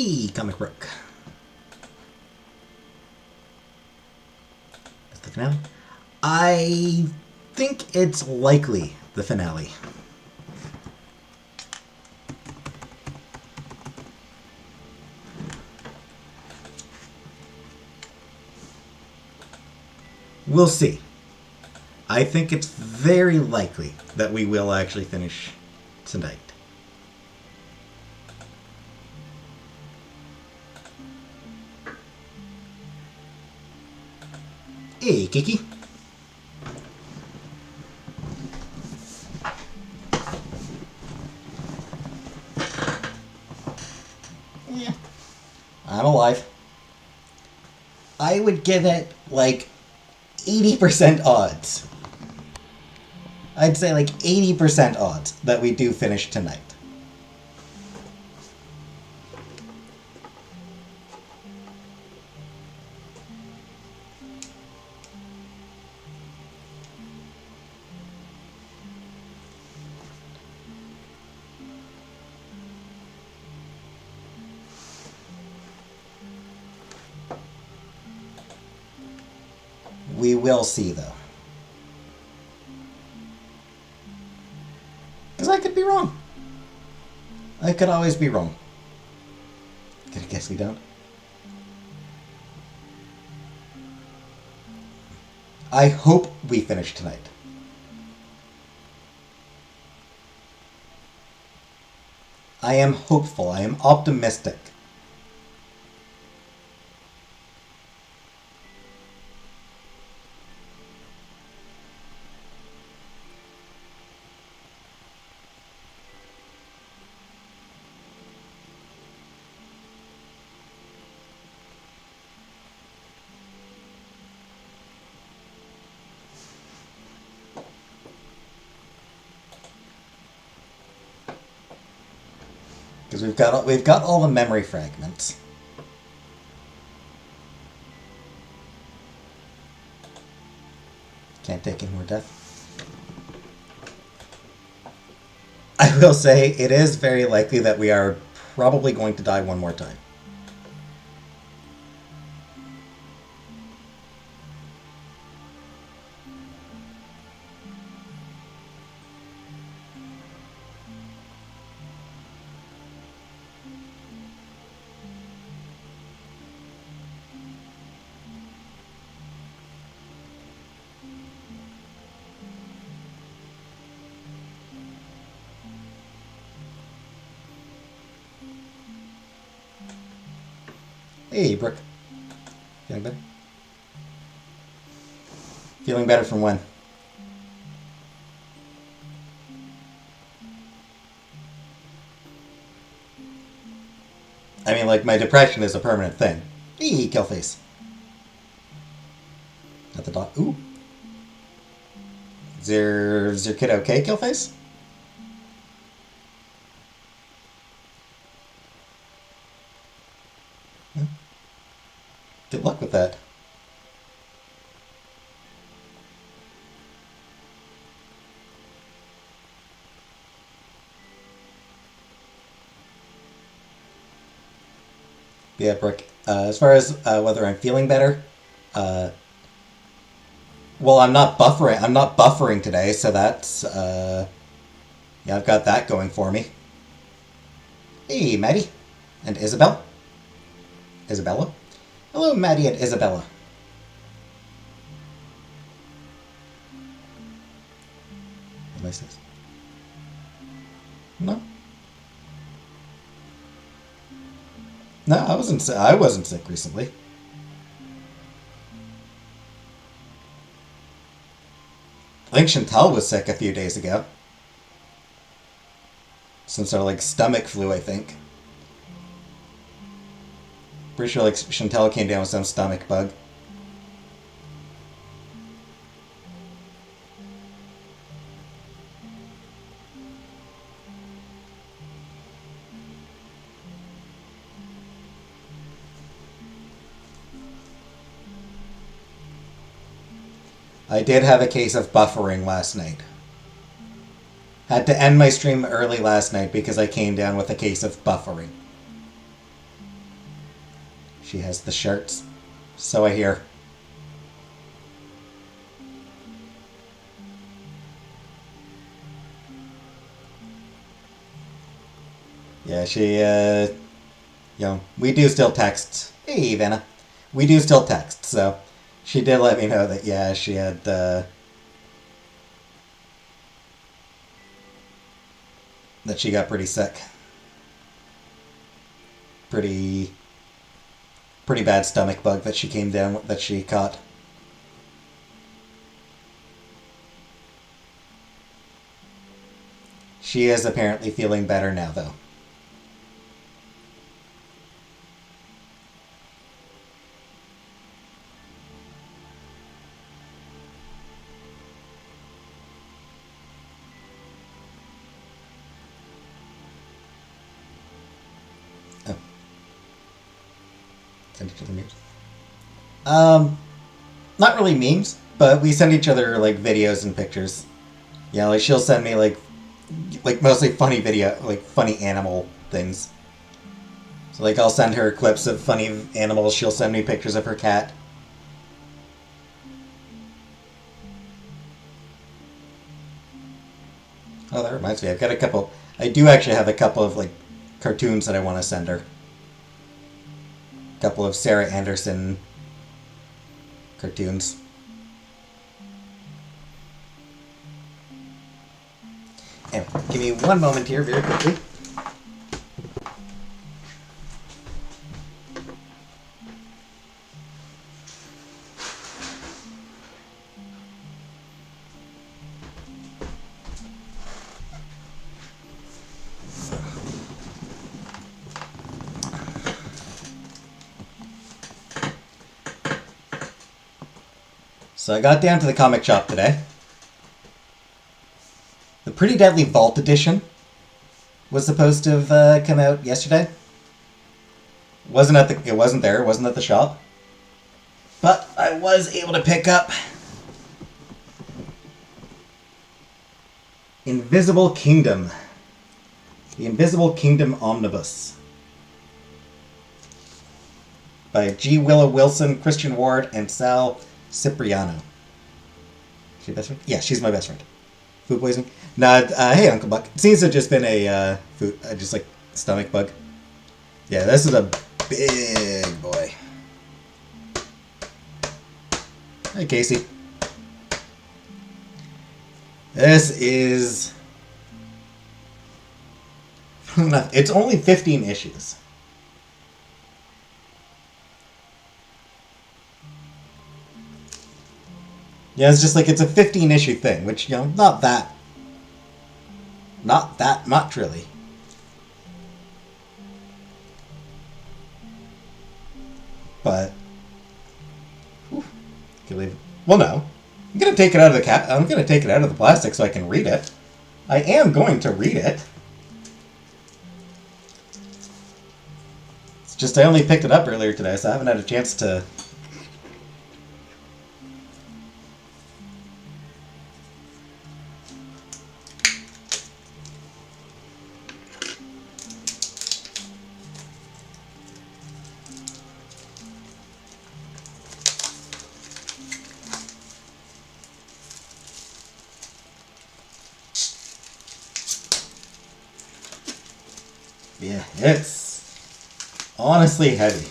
Hey, comic book. That's the finale. I think it's likely the finale. We'll see. I think it's very likely that we will actually finish tonight. Hey, Kiki. Yeah, I'm alive. I would give it like 80% odds. I'd say like 80% odds that we do finish tonight. We will see, though. Because I could be wrong. I could always be wrong. Gonna guess we don't. I hope we finish tonight. I am hopeful. I am optimistic. Because we've got all the memory fragments. Can't take any more death. I will say it is very likely that we are probably going to die one more time. Hey, Brooke. Feeling better? Feeling better from when? I mean, like, my depression is a permanent thing. Hey, Killface. At the dog. Ooh. Is your kid okay, Killface? Good luck with that. Yeah, Brooke. As far as whether I'm feeling better, well, I'm not buffering. I'm not buffering today, so that's yeah, I've got that going for me. Hey, Maddie, and Isabel. Isabella. Hello, Maddie and Isabella. What did I say? No. No, I wasn't. I wasn't sick recently. I think Chantal was sick a few days ago. Some sort of like stomach flu, I think. Pretty sure like Chantal came down with some stomach bug. I did have a case of buffering last night. Had to end my stream early last night because I came down with a case of buffering. She has the shirts. So I hear. Yeah, she, we do still text. Hey, Vanna. We do still text, so she did let me know that, yeah, she had, that she got pretty sick. Pretty bad stomach bug that she came down, that she caught. She is apparently feeling better now, though. Oh. Send each other memes. Not really memes, but we send each other, like, videos and pictures. Yeah, like, she'll send me, like mostly funny video, like, funny animal things. So, like, I'll send her clips of funny animals, she'll send me pictures of her cat. Oh, that reminds me, I do actually have a couple of, like, cartoons that I want to send her. A couple of Sarah Anderson cartoons. Anyway, give me one moment here very quickly. So I got down to the comic shop today. The Pretty Deadly Vault Edition was supposed to have come out yesterday. It wasn't there. It wasn't at the shop. But I was able to pick up Invisible Kingdom. The Invisible Kingdom Omnibus. By G. Willow Wilson, Christian Ward, and Sal Cipriano. Is she your best friend? Yeah, she's my best friend. Food poisoning? Nah, hey, Uncle Buck. It seems to have just been a just like stomach bug. Yeah, this is a big boy. Hey, Casey. This is... It's only 15 issues. Yeah, it's just like, it's a 15 issue thing, which, not that much, really. But, can leave. Well, no. I'm gonna take it out of the I'm gonna take it out of the plastic so I can read it. I am going to read it. It's just I only picked it up earlier today, so I haven't had a chance to... Yeah, it's honestly heavy.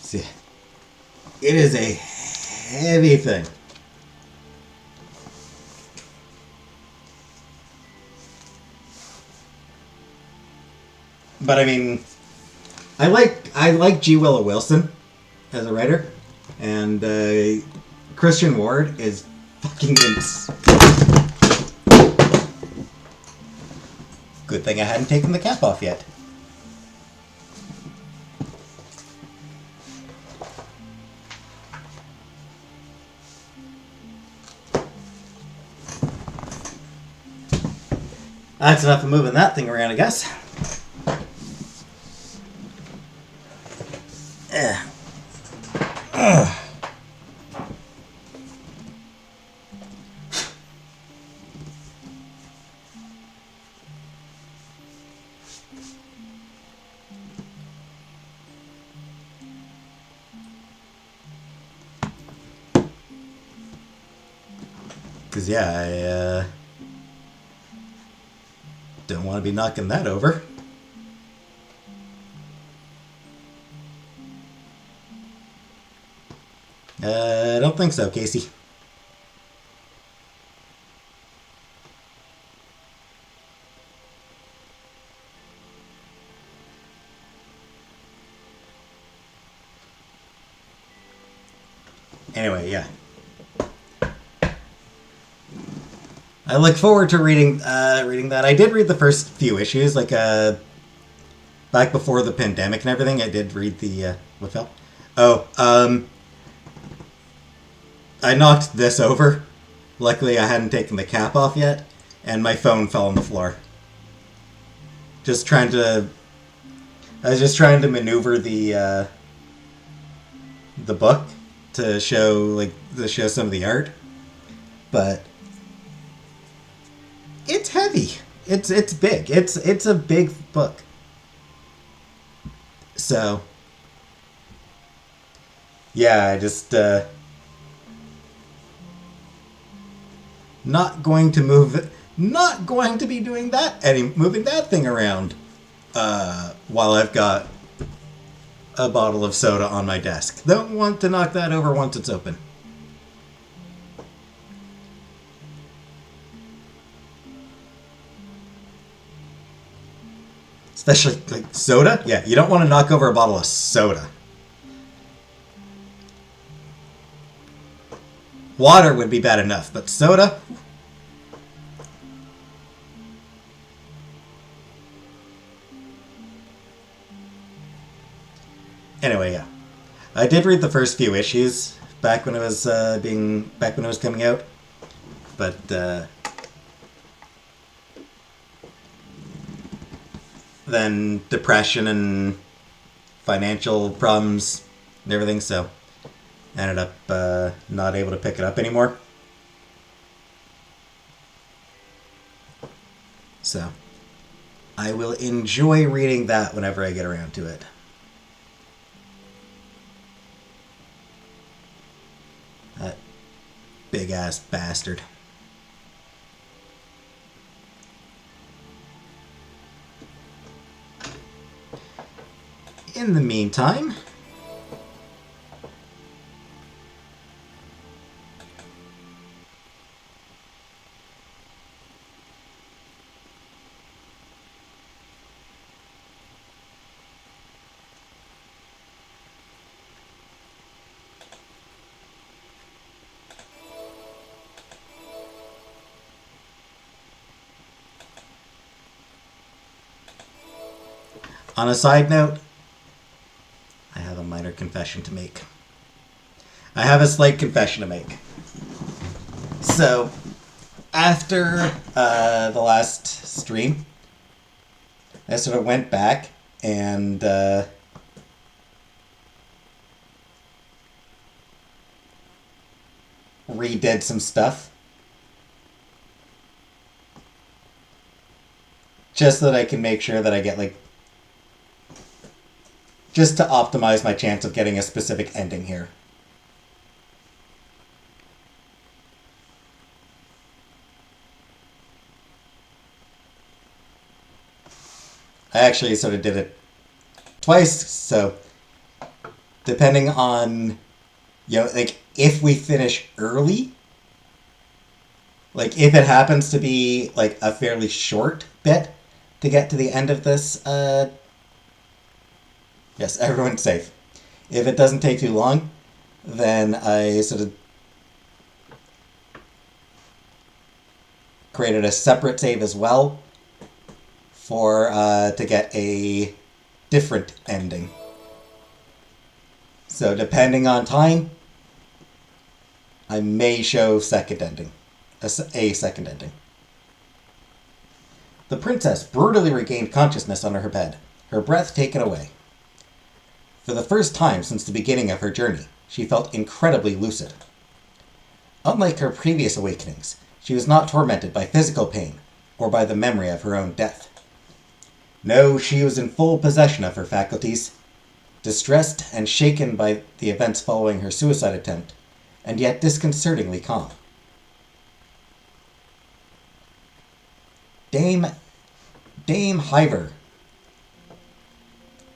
See, it is a heavy thing. But I mean, I like G. Willow Wilson as a writer, and Christian Ward is fucking Good thing I hadn't taken the cap off yet. That's enough of moving that thing around, I guess. Yeah. Because, yeah, I don't want to be knocking that over. I don't think so, Casey. Anyway, yeah. I look forward to reading that. I did read the first few issues, like back before the pandemic and everything. I did read the what fell? Oh, I knocked this over. Luckily, I hadn't taken the cap off yet, and my phone fell on the floor. Just trying to, I was just trying to maneuver the book to show some of the art, but it's heavy. It's big. It's a big book. So yeah, I just not going to be doing that moving that thing around while I've got a bottle of soda on my desk. Don't want to knock that over once it's open. Especially like soda. Yeah, you don't want to knock over a bottle of soda. Water would be bad enough, but soda? Anyway, yeah. I did read the first few issues back when it was coming out, but then depression and financial problems and everything, so ended up not able to pick it up anymore. So I will enjoy reading that whenever I get around to it. That big ass bastard. In the meantime, on a side note, I have a minor confession to make. I have a slight confession to make. So, after the last stream, I sort of went back and redid some stuff. Just so that I can make sure that I get just to optimize my chance of getting a specific ending here. I actually sort of did it twice, so depending on, if we finish early, if it happens to be, a fairly short bit to get to the end of this, yes, everyone's safe. If it doesn't take too long, then I sort of created a separate save as well for to get a different ending. So depending on time, I may show a second ending. The princess brutally regained consciousness under her bed, her breath taken away. For the first time since the beginning of her journey, she felt incredibly lucid. Unlike her previous awakenings, she was not tormented by physical pain or by the memory of her own death. No, she was in full possession of her faculties, distressed and shaken by the events following her suicide attempt, and yet disconcertingly calm. Dame Hiver.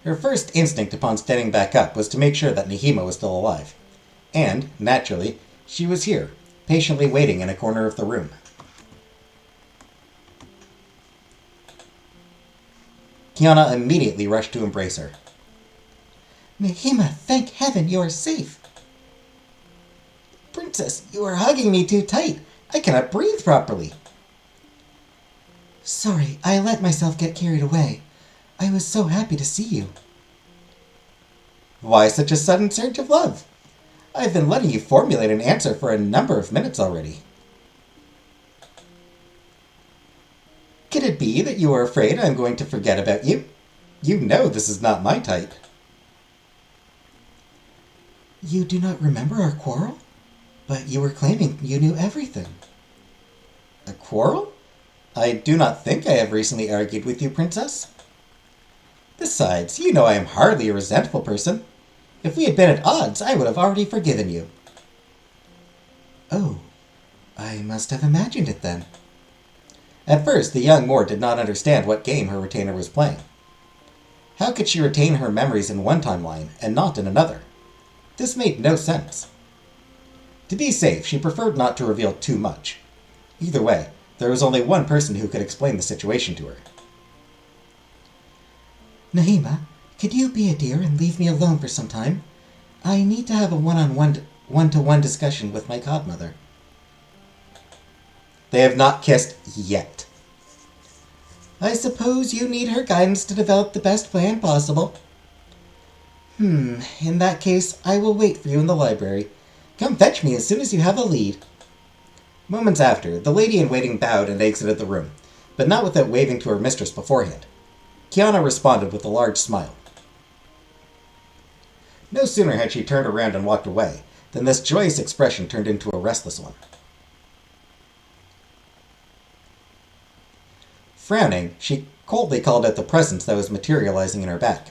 Her first instinct upon standing back up was to make sure that Nahima was still alive, and, naturally, she was here, patiently waiting in a corner of the room. Kiana immediately rushed to embrace her. Nahima, thank heaven you are safe. Princess, you are hugging me too tight. I cannot breathe properly. Sorry, I let myself get carried away. I was so happy to see you. Why such a sudden surge of love? I've been letting you formulate an answer for a number of minutes already. Could it be that you are afraid I'm going to forget about you? You know this is not my type. You do not remember our quarrel? But you were claiming you knew everything. A quarrel? I do not think I have recently argued with you, Princess. Besides, you know I am hardly a resentful person. If we had been at odds, I would have already forgiven you. Oh, I must have imagined it then. At first, the young Moor did not understand what game her retainer was playing. How could she retain her memories in one timeline and not in another? This made no sense. To be safe, she preferred not to reveal too much. Either way, there was only one person who could explain the situation to her. Nahima, could you be a dear and leave me alone for some time? I need to have a one-to-one discussion with my godmother. They have not kissed yet. I suppose you need her guidance to develop the best plan possible. In that case, I will wait for you in the library. Come fetch me as soon as you have a lead. Moments after, the lady-in-waiting bowed and exited the room, but not without waving to her mistress beforehand. Kiana responded with a large smile. No sooner had she turned around and walked away, than this joyous expression turned into a restless one. Frowning, she coldly called out the presence that was materializing in her back.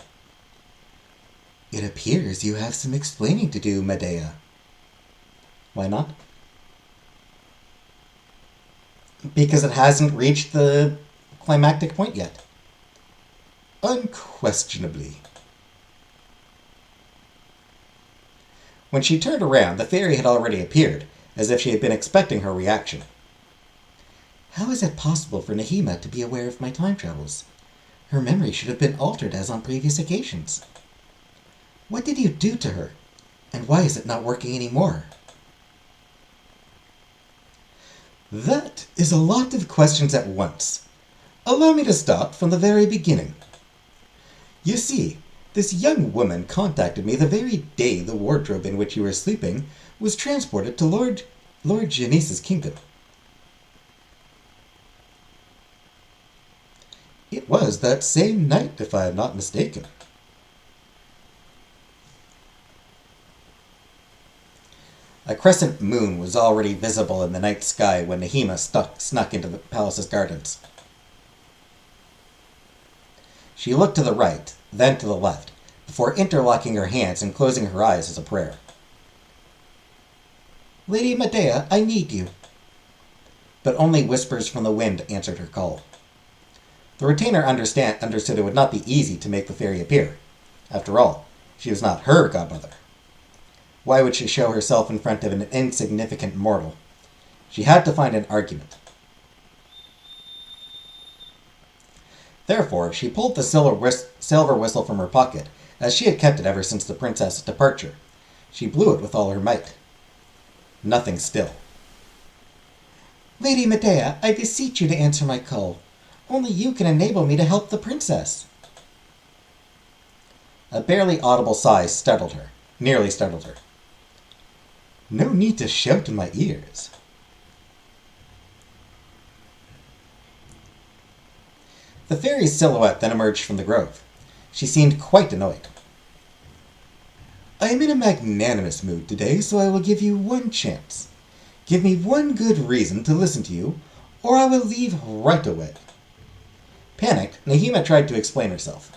It appears you have some explaining to do, Medea. Why not? Because it hasn't reached the climactic point yet. Unquestionably. When she turned around, the fairy had already appeared, as if she had been expecting her reaction. How is it possible for Nahima to be aware of my time travels? Her memory should have been altered as on previous occasions. What did you do to her? And why is it not working anymore? That is a lot of questions at once. Allow me to start from the very beginning. You see, this young woman contacted me the very day the wardrobe in which you were sleeping was transported to Lord Janice's kingdom. It was that same night, if I am not mistaken. A crescent moon was already visible in the night sky when Nahima snuck into the palace's gardens. She looked to the right, then to the left, before interlocking her hands and closing her eyes as a prayer. Lady Medea, I need you. But only whispers from the wind answered her call. The retainer understood it would not be easy to make the fairy appear. After all, she was not her godmother. Why would she show herself in front of an insignificant mortal? She had to find an argument. Therefore, she pulled the silver whistle from her pocket, as she had kept it ever since the princess's departure. She blew it with all her might. Nothing still. Lady Medea, I beseech you to answer my call. Only you can enable me to help the princess. A barely audible sigh nearly startled her. No need to shout in my ears. The fairy's silhouette then emerged from the grove. She seemed quite annoyed. I am in a magnanimous mood today, so I will give you one chance. Give me one good reason to listen to you, or I will leave right away. Panicked, Nahima tried to explain herself.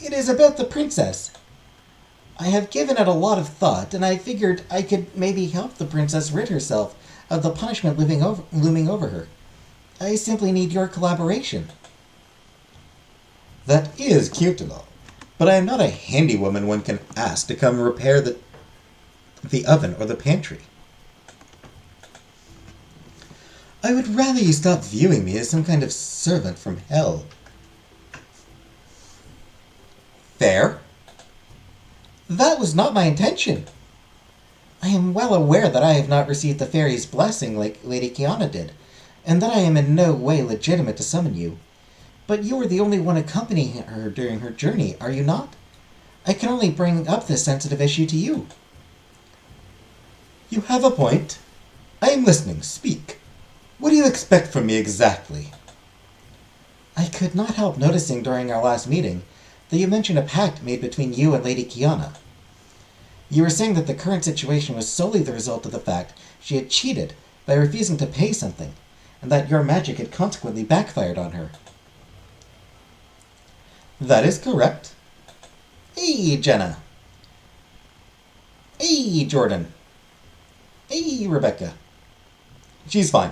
It is about the princess. I have given it a lot of thought, and I figured I could maybe help the princess rid herself of the punishment looming over her. I simply need your collaboration. That is cute and all, but I am not a handy woman one can ask to come repair the oven or the pantry. I would rather you stop viewing me as some kind of servant from hell. Fair? That was not my intention. I am well aware that I have not received the fairy's blessing like Lady Kiana did, and that I am in no way legitimate to summon you. But you are the only one accompanying her during her journey, are you not? I can only bring up this sensitive issue to you. You have a point. I am listening. Speak. What do you expect from me exactly? I could not help noticing during our last meeting that you mentioned a pact made between you and Lady Kiana. You were saying that the current situation was solely the result of the fact she had cheated by refusing to pay something, and that your magic had consequently backfired on her. That is correct. Hey, Jenna. Hey, Jordan. Hey, Rebecca. She's fine.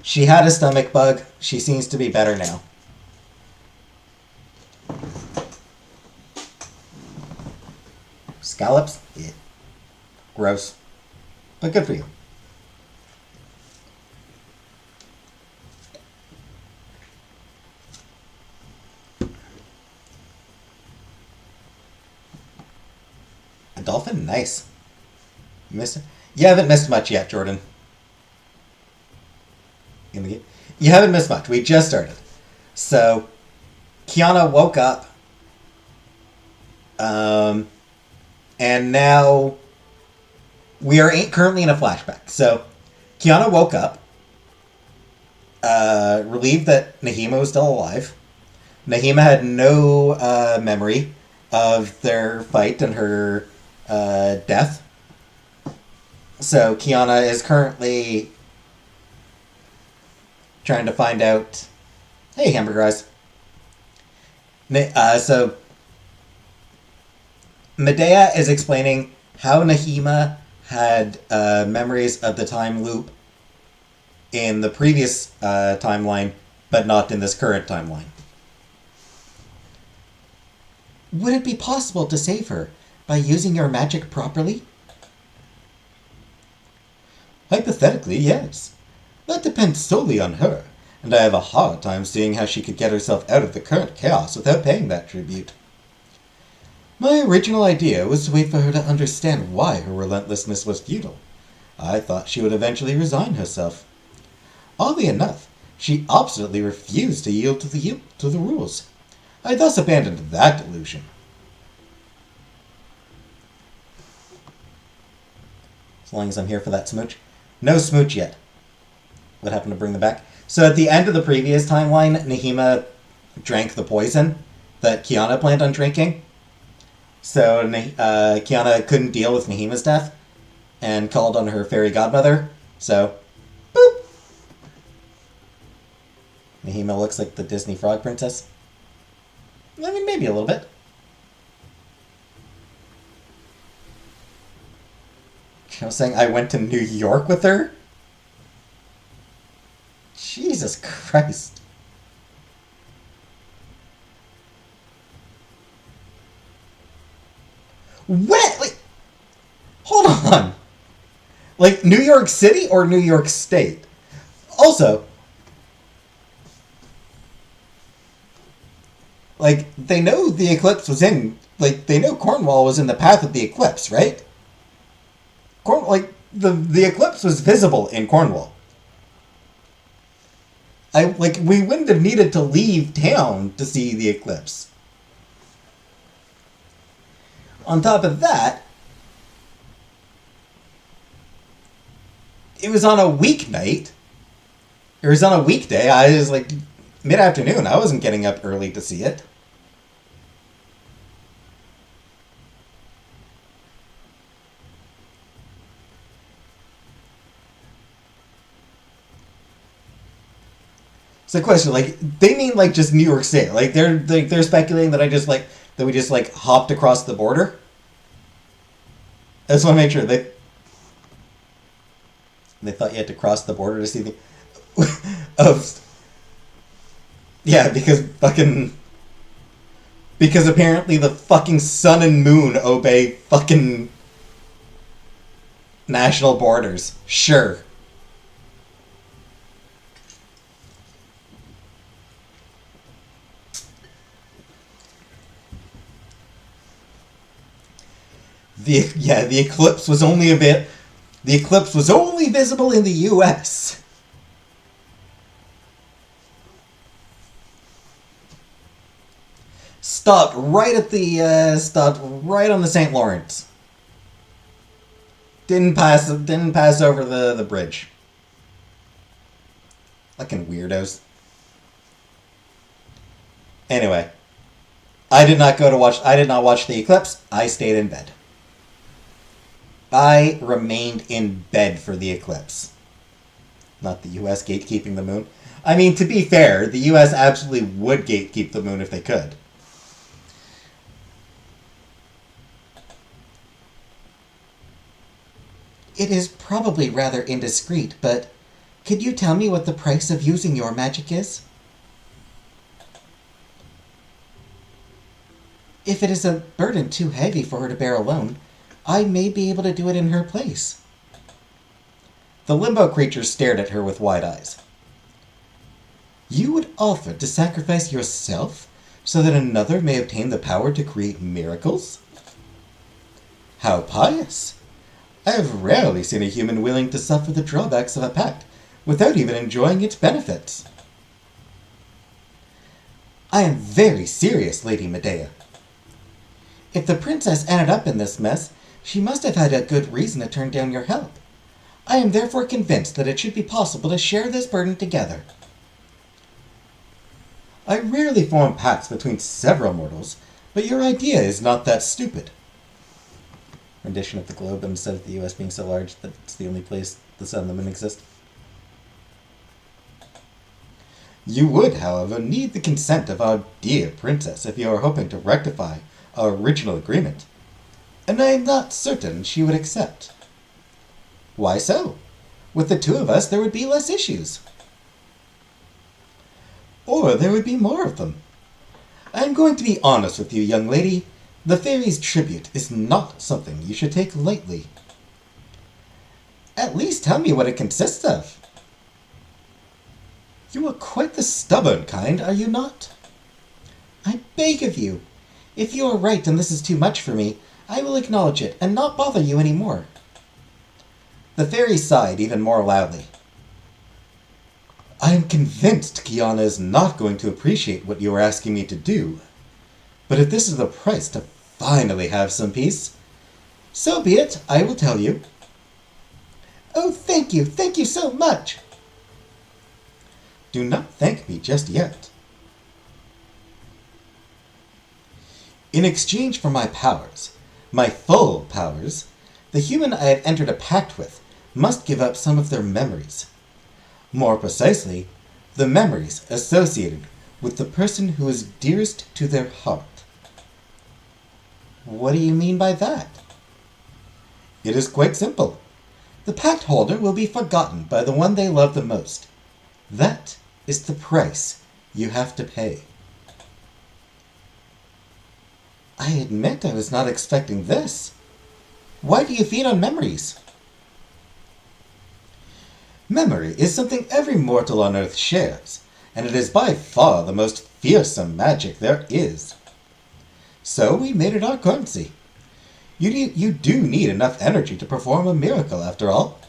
She had a stomach bug. She seems to be better now. Scallops? Yeah. Gross. But good for you. A dolphin? Nice. You haven't missed much yet, Jordan. You haven't missed much. We just started. So, Kiana woke up. And now we are currently in a flashback. So, Kiana woke up, relieved that Nahima was still alive. Nahima had no memory of their fight and her death. So, Kiana is currently trying to find out. Hey, Hamburger Eyes. So, Medea is explaining how Nahima had memories of the time loop in the previous timeline, but not in this current timeline. Would it be possible to save her by using your magic properly? Hypothetically, yes. That depends solely on her, and I have a hard time seeing how she could get herself out of the current chaos without paying that tribute. My original idea was to wait for her to understand why her relentlessness was futile. I thought she would eventually resign herself. Oddly enough, she obstinately refused to yield to the rules. I thus abandoned that delusion. As long as I'm here for that smooch. No smooch yet. What happened to bring them back? So at the end of the previous timeline, Nahima drank the poison that Kiana planned on drinking. So Kiana couldn't deal with Nahima's death and called on her fairy godmother. So, boop! Nahima looks like the Disney frog princess. I mean, maybe a little bit. I was saying I went to New York with her? Jesus Christ. What? Like, hold on. Like, New York City or New York State? Also, like, they know the eclipse was in, like, they know Cornwall was in the path of the eclipse, right? The eclipse was visible in Cornwall. We wouldn't have needed to leave town to see the eclipse. On top of that, it was on a weeknight, It was on a weekday. I was like mid-afternoon. I wasn't getting up early to see it. It's a question. Like they mean like just New York State. Like they're speculating that we just like hopped across the border. I just want to make sure they thought you had to cross the border to see the of yeah because apparently the fucking sun and moon obey fucking national borders. Sure. The eclipse was only a bit. The eclipse was only visible in the U.S. Stopped right on the St. Lawrence. Didn't pass over the bridge. Fucking weirdos. Anyway, I did not watch the eclipse. I stayed in bed. I remained in bed for the eclipse. Not the U.S. gatekeeping the moon. I mean, to be fair, the U.S. absolutely would gatekeep the moon if they could. It is probably rather indiscreet, but could you tell me what the price of using your magic is? If it is a burden too heavy for her to bear alone, I may be able to do it in her place. The limbo creature stared at her with wide eyes. You would offer to sacrifice yourself so that another may obtain the power to create miracles? How pious! I have rarely seen a human willing to suffer the drawbacks of a pact without even enjoying its benefits. I am very serious, Lady Medea. If the princess ended up in this mess, she must have had a good reason to turn down your help. I am therefore convinced that it should be possible to share this burden together. I rarely form pacts between several mortals, but your idea is not that stupid. Rendition of the globe instead of the U.S. being so large that it's the only place the sun and the moon exist. You would, however, need the consent of our dear princess if you are hoping to rectify our original agreement, and I am not certain she would accept. Why so? With the two of us, there would be less issues. Or there would be more of them. I am going to be honest with you, young lady. The fairy's tribute is not something you should take lightly. At least tell me what it consists of. You are quite the stubborn kind, are you not? I beg of you. If you are right and this is too much for me, I will acknowledge it and not bother you any more. The fairy sighed even more loudly. I am convinced Kiana is not going to appreciate what you are asking me to do. But if this is the price to finally have some peace, so be it, I will tell you. Oh, thank you so much. Do not thank me just yet. In exchange for my powers, my full powers, the human I have entered a pact with must give up some of their memories. More precisely, the memories associated with the person who is dearest to their heart. What do you mean by that? It is quite simple. The pact holder will be forgotten by the one they love the most. That is the price you have to pay. I admit I was not expecting this. Why do you feed on memories? Memory is something every mortal on earth shares, and it is by far the most fearsome magic there is. So we made it our currency. You do need enough energy to perform a miracle, after all.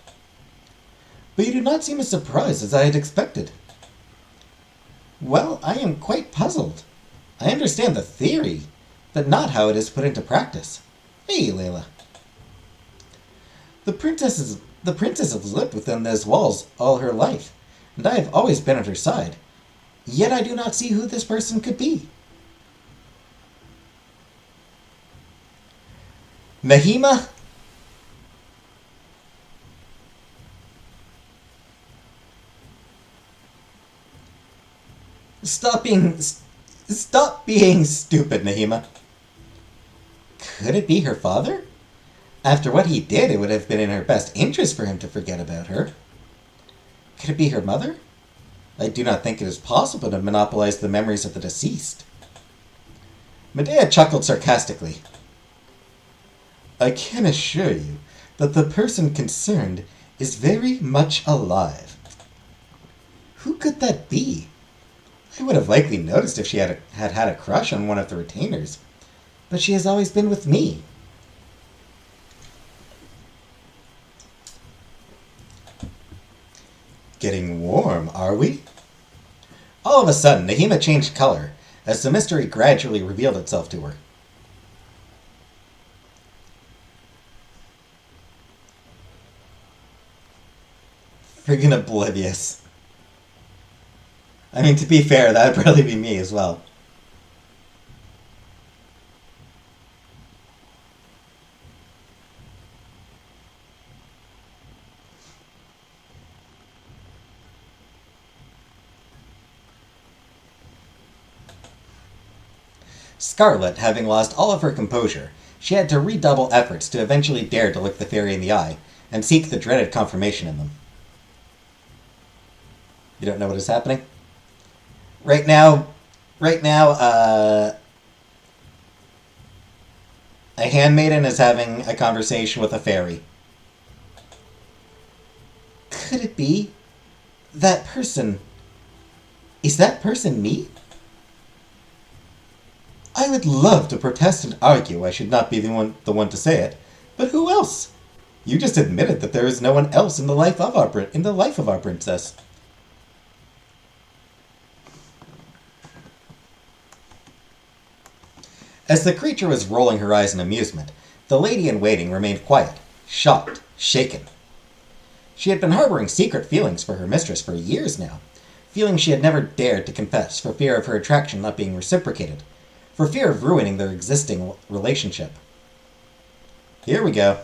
But you do not seem as surprised as I had expected. Well, I am quite puzzled. I understand the theory, but not how it is put into practice. Hey, Layla. The princess has lived within those walls all her life, and I have always been at her side. Yet I do not see who this person could be. Nahima? Stop being stupid, Nahima. Could it be her father? After what he did, it would have been in her best interest for him to forget about her. Could it be her mother? I do not think it is possible to monopolize the memories of the deceased. Medea chuckled sarcastically. I can assure you that the person concerned is very much alive. Who could that be? I would have likely noticed if she had had a crush on one of the retainers, but she has always been with me. Getting warm, are we? All of a sudden, Nahima changed color as the mystery gradually revealed itself to her. Friggin' oblivious. I mean, to be fair, that'd probably be me as well. Scarlet, having lost all of her composure, she had to redouble efforts to eventually dare to look the fairy in the eye and seek the dreaded confirmation in them. You don't know what is happening? Right now, a handmaiden is having a conversation with a fairy. Could it be that person? Is that person me? I would love to protest and argue I should not be the one to say it, but who else? You just admitted that there is no one else in the life of our princess. As the creature was rolling her eyes in amusement, the lady-in-waiting remained quiet, shocked, shaken. She had been harboring secret feelings for her mistress for years now, feelings she had never dared to confess for fear of her attraction not being reciprocated, for fear of ruining their existing relationship. Here we go.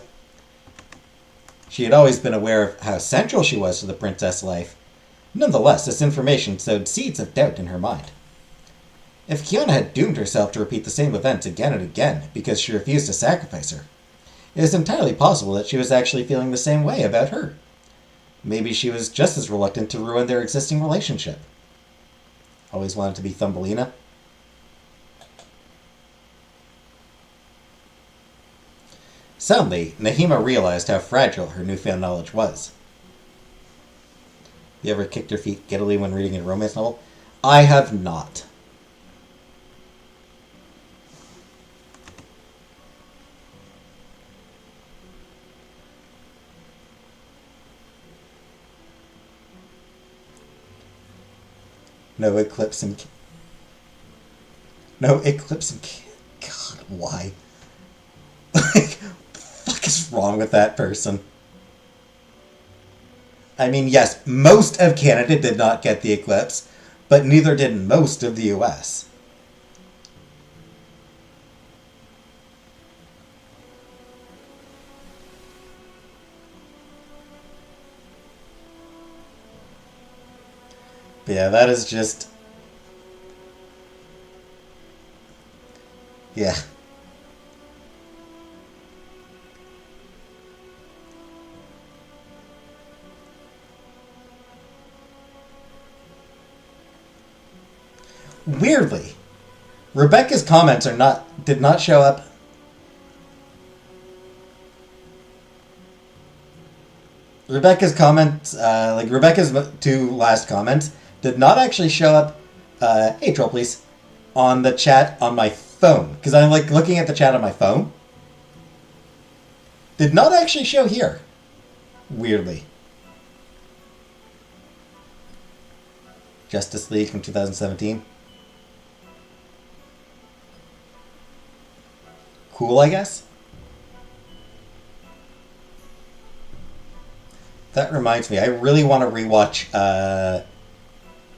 She had always been aware of how central she was to the princess life. Nonetheless, this information sowed seeds of doubt in her mind. If Kiana had doomed herself to repeat the same events again and again because she refused to sacrifice her, it is entirely possible that she was actually feeling the same way about her. Maybe she was just as reluctant to ruin their existing relationship. Always wanted to be Thumbelina. Suddenly, Nahima realized how fragile her newfound knowledge was. You ever kicked your feet giddily when reading a romance novel? I have not. No eclipse and... No eclipse and... God, why? Like, what the fuck is wrong with that person? I mean, yes, most of Canada did not get the eclipse, but neither did most of the US. But yeah, that is just... Yeah. Weirdly, Rebecca's comments did not show up. Rebecca's comments, like Rebecca's two last comments, did not actually show up, hey troll please, on the chat on my phone. Because I'm like looking at the chat on my phone. Did not actually show here. Weirdly. Justice League from 2017. Cool, I guess. That reminds me, I really want to rewatch.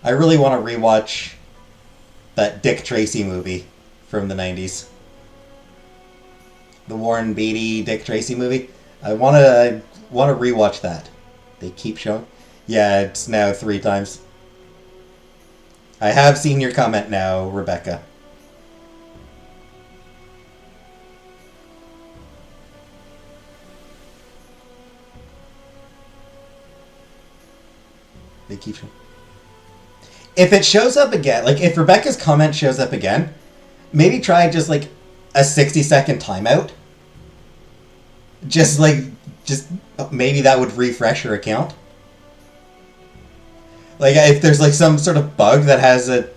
I really want to rewatch that Dick Tracy movie from the '90s. The Warren Beatty Dick Tracy movie. I want to rewatch that. They keep showing. Yeah, it's now 3 times. I have seen your comment now, Rebecca. They keep showing. If it shows up again, like if Rebecca's comment shows up again, maybe try just like a 60-second timeout. Just maybe that would refresh your account. Like if there's like some sort of bug that has a,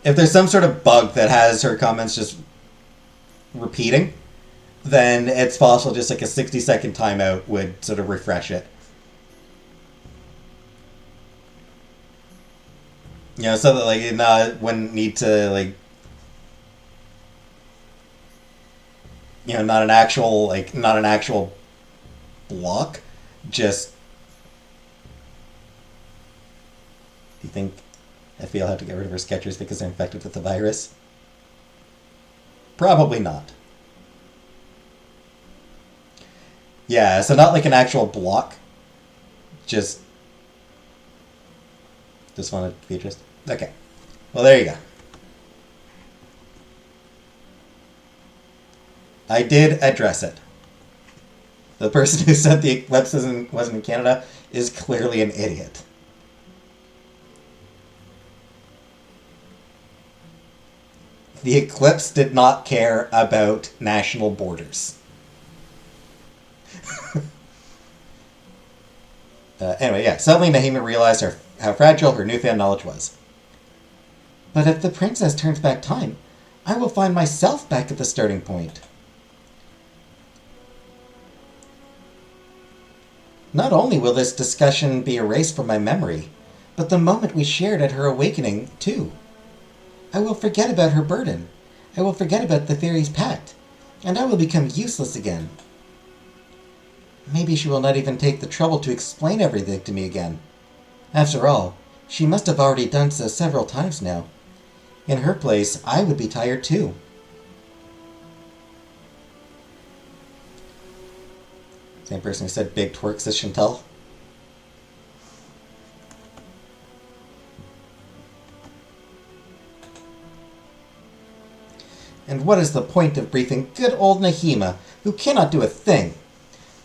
if there's some sort of bug that has her comments just repeating, then it's possible just like a 60-second timeout would sort of refresh it. You know, so that like it wouldn't need to like, you know, not an actual block, just. Do you think FBI will have to get rid of her sketchers because they're infected with the virus? Probably not. Yeah, so not like an actual block. Just wanted to be interested. Okay. Well, there you go. I did address it. The person who said the eclipse wasn't in Canada is clearly an idiot. The eclipse did not care about national borders. Anyway, yeah. Suddenly, Nahima realized how fragile her newfound knowledge was. But if the princess turns back time, I will find myself back at the starting point. Not only will this discussion be erased from my memory, but the moment we shared at her awakening, too. I will forget about her burden. I will forget about the fairy's pact, and I will become useless again. Maybe she will not even take the trouble to explain everything to me again. After all, she must have already done so several times now. In her place, I would be tired too. Same person who said big twerks as Chantal. And what is the point of briefing good old Nahima, who cannot do a thing?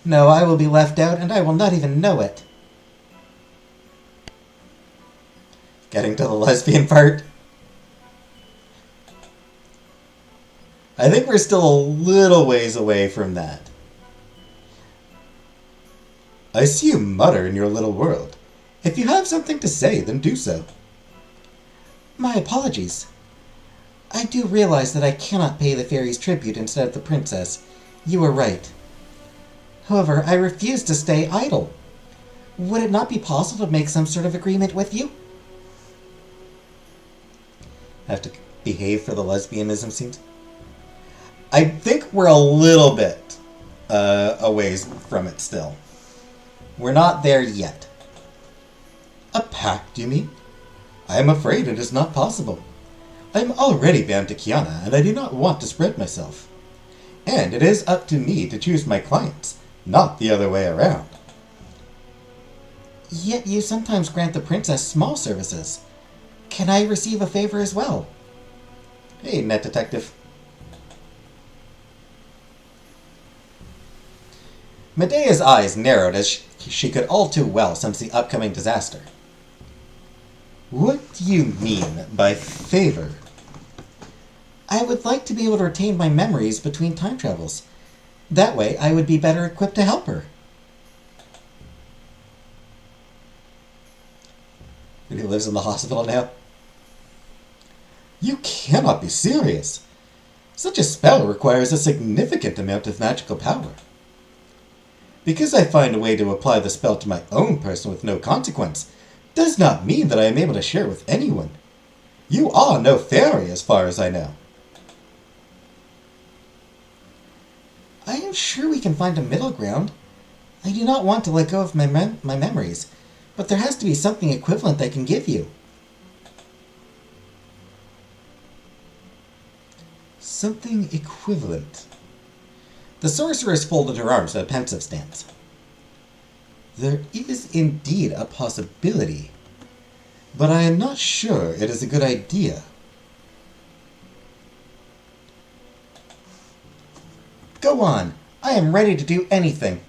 No, I will be left out, and I will not even know it. Getting to the lesbian part. I think we're still a little ways away from that. I see you mutter in your little world. If you have something to say, then do so. My apologies. I do realize that I cannot pay the fairy's tribute instead of the princess. You are right. However, I refuse to stay idle. Would it not be possible to make some sort of agreement with you? Have to behave for the lesbianism scenes? I think we're a little bit a ways from it still. We're not there yet. A pact, you mean? I am afraid it is not possible. I am already bound to Kiana, and I do not want to spread myself. And it is up to me to choose my clients, not the other way around. Yet you sometimes grant the princess small services. Can I receive a favor as well? Hey, net detective. Medea's eyes narrowed as she could all too well sense the upcoming disaster. What do you mean by favor? I would like to be able to retain my memories between time travels. That way, I would be better equipped to help her. He lives in the hospital now. You cannot be serious. Such a spell requires a significant amount of magical power. Because I find a way to apply the spell to my own person with no consequence, does not mean that I am able to share it with anyone. You are no fairy, as far as I know. I am sure we can find a middle ground. I do not want to let go of my memories, but there has to be something equivalent I can give you. Something equivalent. The sorceress folded her arms in a pensive stance. There is indeed a possibility, but I am not sure it is a good idea. Go on. I am ready to do anything.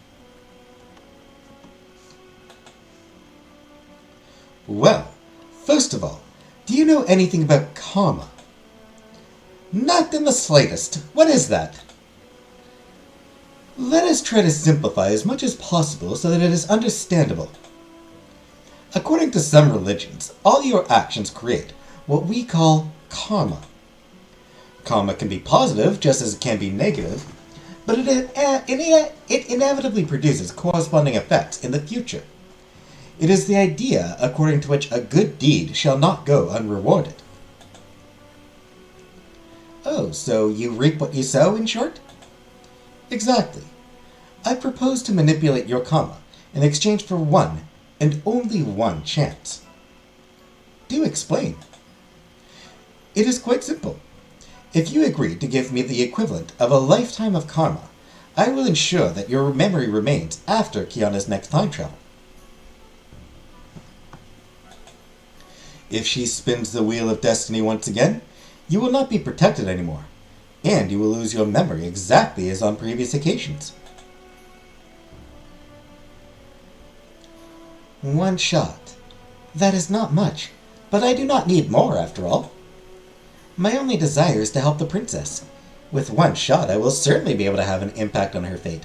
Well, first of all, do you know anything about karma? Not in the slightest. What is that? Let us try to simplify as much as possible so that it is understandable. According to some religions, all your actions create what we call karma. Karma can be positive just as it can be negative, but it inevitably produces corresponding effects in the future. It is the idea according to which a good deed shall not go unrewarded. Oh, so you reap what you sow, in short? Exactly. I propose to manipulate your karma in exchange for one, and only one, chance. Do explain. It is quite simple. If you agree to give me the equivalent of a lifetime of karma, I will ensure that your memory remains after Kiana's next time travel. If she spins the wheel of destiny once again, you will not be protected anymore, and you will lose your memory exactly as on previous occasions. One shot. That is not much, but I do not need more after all. My only desire is to help the princess. With one shot, I will certainly be able to have an impact on her fate.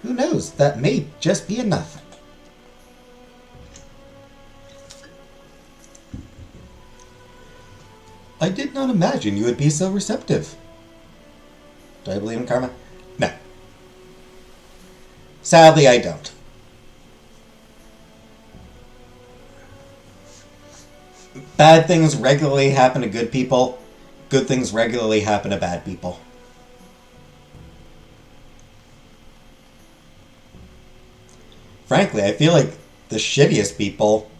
Who knows, that may just be enough. I did not imagine you would be so receptive. Do I believe in karma? No. Sadly, I don't. Bad things regularly happen to good people. Good things regularly happen to bad people. Frankly, I feel like the shittiest people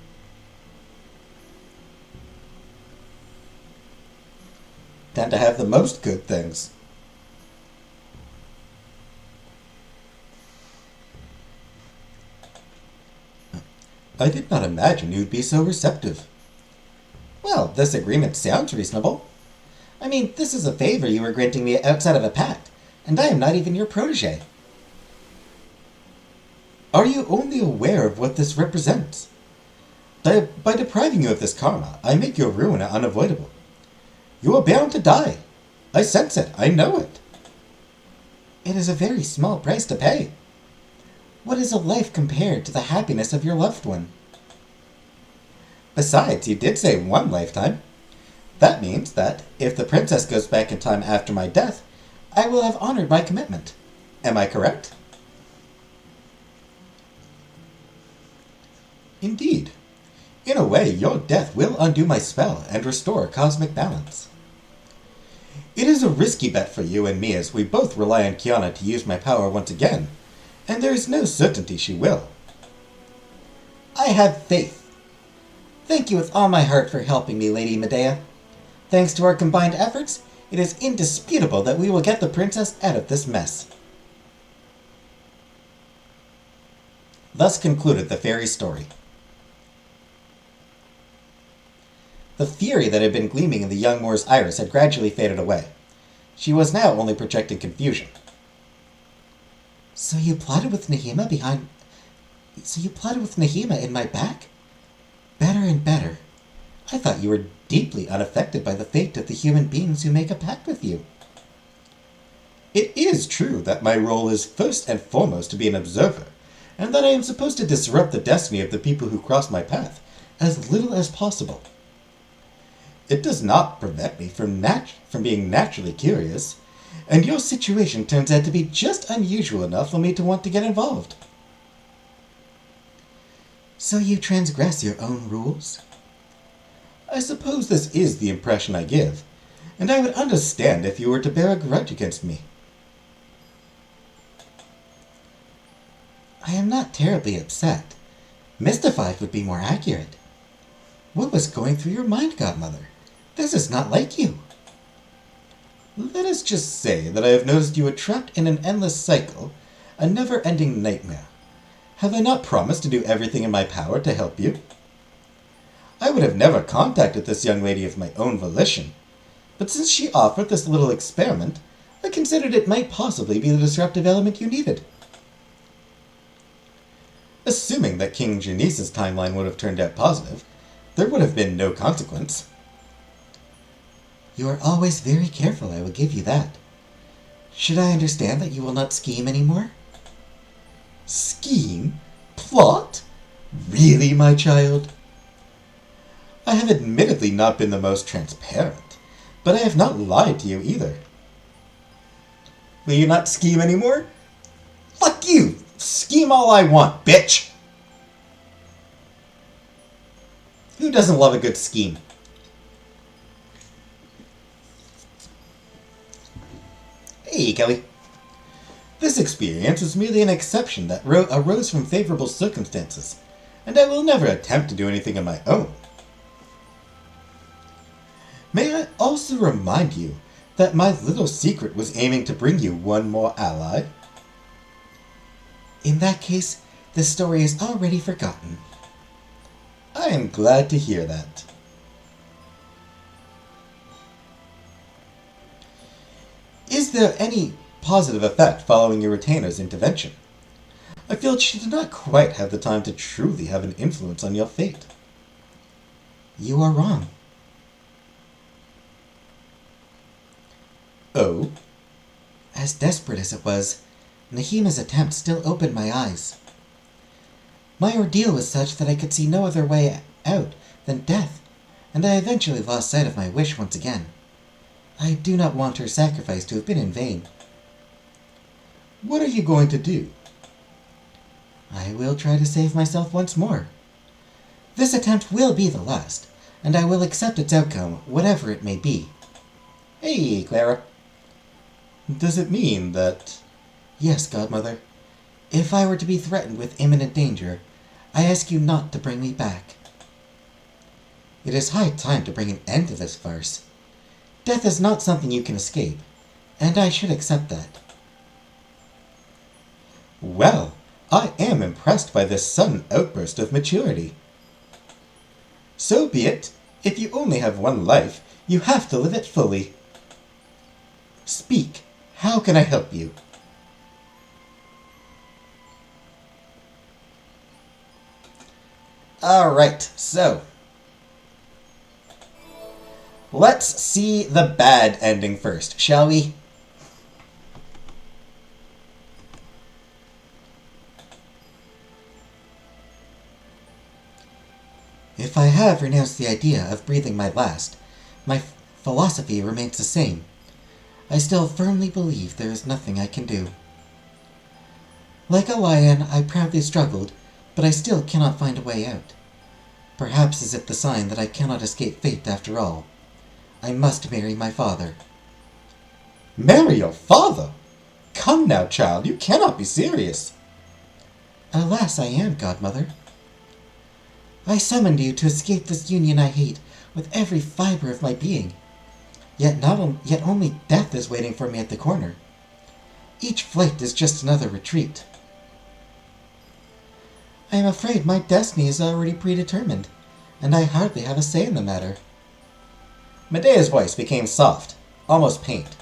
tend to have the most good things. I did not imagine you'd be so receptive. Well, this agreement sounds reasonable. I mean, this is a favor you are granting me outside of a pact, and I am not even your protege. Are you only aware of what this represents? By depriving you of this karma, I make your ruin unavoidable. You are bound to die. I sense it. I know it. It is a very small price to pay. What is a life compared to the happiness of your loved one? Besides, you did say one lifetime. That means that if the princess goes back in time after my death, I will have honored my commitment. Am I correct? Indeed. In a way, your death will undo my spell and restore cosmic balance. It is a risky bet for you and me as we both rely on Kiana to use my power once again, and there is no certainty she will. I have faith. Thank you with all my heart for helping me, Lady Medea. Thanks to our combined efforts, it is indisputable that we will get the princess out of this mess. Thus concluded the fairy story. The fury that had been gleaming in the young Moor's iris had gradually faded away. She was now only projecting confusion. So you plotted with Nahima in my back? Better and better. I thought you were deeply unaffected by the fate of the human beings who make a pact with you. It is true that my role is first and foremost to be an observer, and that I am supposed to disrupt the destiny of the people who cross my path as little as possible. It does not prevent me from being naturally curious, and your situation turns out to be just unusual enough for me to want to get involved. So you transgress your own rules? I suppose this is the impression I give, and I would understand if you were to bear a grudge against me. I am not terribly upset. Mystified would be more accurate. What was going through your mind, godmother? This is not like you. Let us just say that I have noticed you are trapped in an endless cycle, a never-ending nightmare. Have I not promised to do everything in my power to help you? I would have never contacted this young lady of my own volition, but since she offered this little experiment, I considered it might possibly be the disruptive element you needed. Assuming that King Janice's timeline would have turned out positive, there would have been no consequence. You are always very careful, I will give you that. Should I understand that you will not scheme anymore? Scheme? Plot? Really, my child? I have admittedly not been the most transparent, but I have not lied to you either. Will you not scheme anymore? Fuck you! Scheme all I want, bitch! Who doesn't love a good scheme? Hey, Kelly. This experience was merely an exception that arose from favorable circumstances, and I will never attempt to do anything of my own. May I also remind you that my little secret was aiming to bring you one more ally? In that case, the story is already forgotten. I am glad to hear that. Is there any positive effect following your retainer's intervention? I feel she did not quite have the time to truly have an influence on your fate. You are wrong. Oh? As desperate as it was, Nahima's attempt still opened my eyes. My ordeal was such that I could see no other way out than death, and I eventually lost sight of my wish once again. I do not want her sacrifice to have been in vain. What are you going to do? I will try to save myself once more. This attempt will be the last, and I will accept its outcome, whatever it may be. Hey, Clara. Does it mean that... Yes, godmother. If I were to be threatened with imminent danger, I ask you not to bring me back. It is high time to bring an end to this farce. Death is not something you can escape, and I should accept that. Well, I am impressed by this sudden outburst of maturity. So be it. If you only have one life, you have to live it fully. Speak. How can I help you? Alright, so... let's see the bad ending first, shall we? If I have renounced the idea of breathing my last, my philosophy remains the same. I still firmly believe there is nothing I can do. Like a lion, I proudly struggled, but I still cannot find a way out. Perhaps is it the sign that I cannot escape fate after all. I must marry my father. Marry your father? Come now, child, you cannot be serious. Alas, I am, godmother. I summoned you to escape this union I hate with every fiber of my being. Yet only death is waiting for me at the corner. Each flight is just another retreat. I am afraid my destiny is already predetermined, and I hardly have a say in the matter. Medea's voice became soft, almost pained.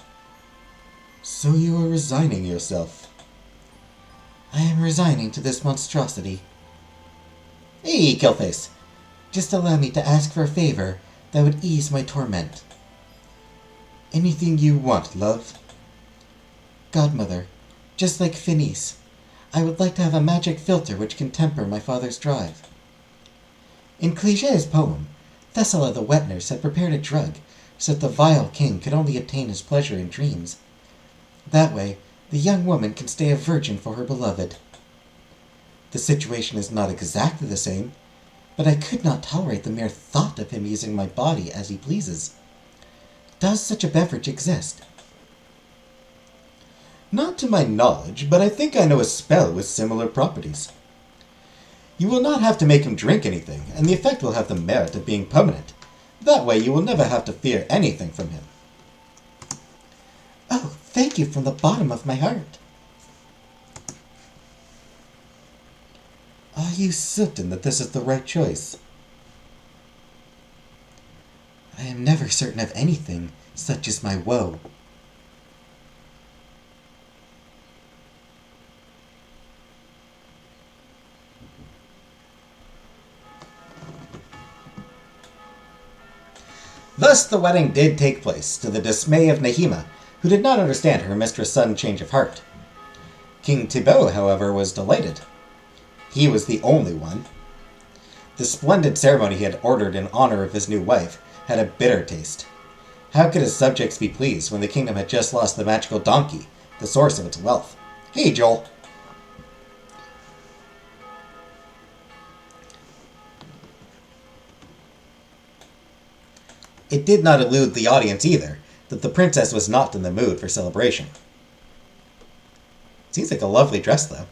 So you are resigning yourself? I am resigning to this monstrosity. Hey, Killface. Just allow me to ask for a favor that would ease my torment. Anything you want, love? Godmother, just like Phineas, I would like to have a magic filter which can temper my father's drive. In Cliché's poem, Thessala the wet nurse had prepared a drug so that the vile king could only obtain his pleasure in dreams. That way, the young woman can stay a virgin for her beloved. The situation is not exactly the same, but I could not tolerate the mere thought of him using my body as he pleases. Does such a beverage exist? Not to my knowledge, but I think I know a spell with similar properties. You will not have to make him drink anything, and the effect will have the merit of being permanent. That way you will never have to fear anything from him. Oh, thank you from the bottom of my heart. Are you certain that this is the right choice? I am never certain of anything, such as my woe. Thus the wedding did take place, to the dismay of Nehema, who did not understand her mistress' sudden change of heart. King Thibaut, however, was delighted. He was the only one. The splendid ceremony he had ordered in honor of his new wife had a bitter taste. How could his subjects be pleased when the kingdom had just lost the magical donkey, the source of its wealth? Hey, Joel! It did not elude the audience either that the princess was not in the mood for celebration. Seems like a lovely dress, though.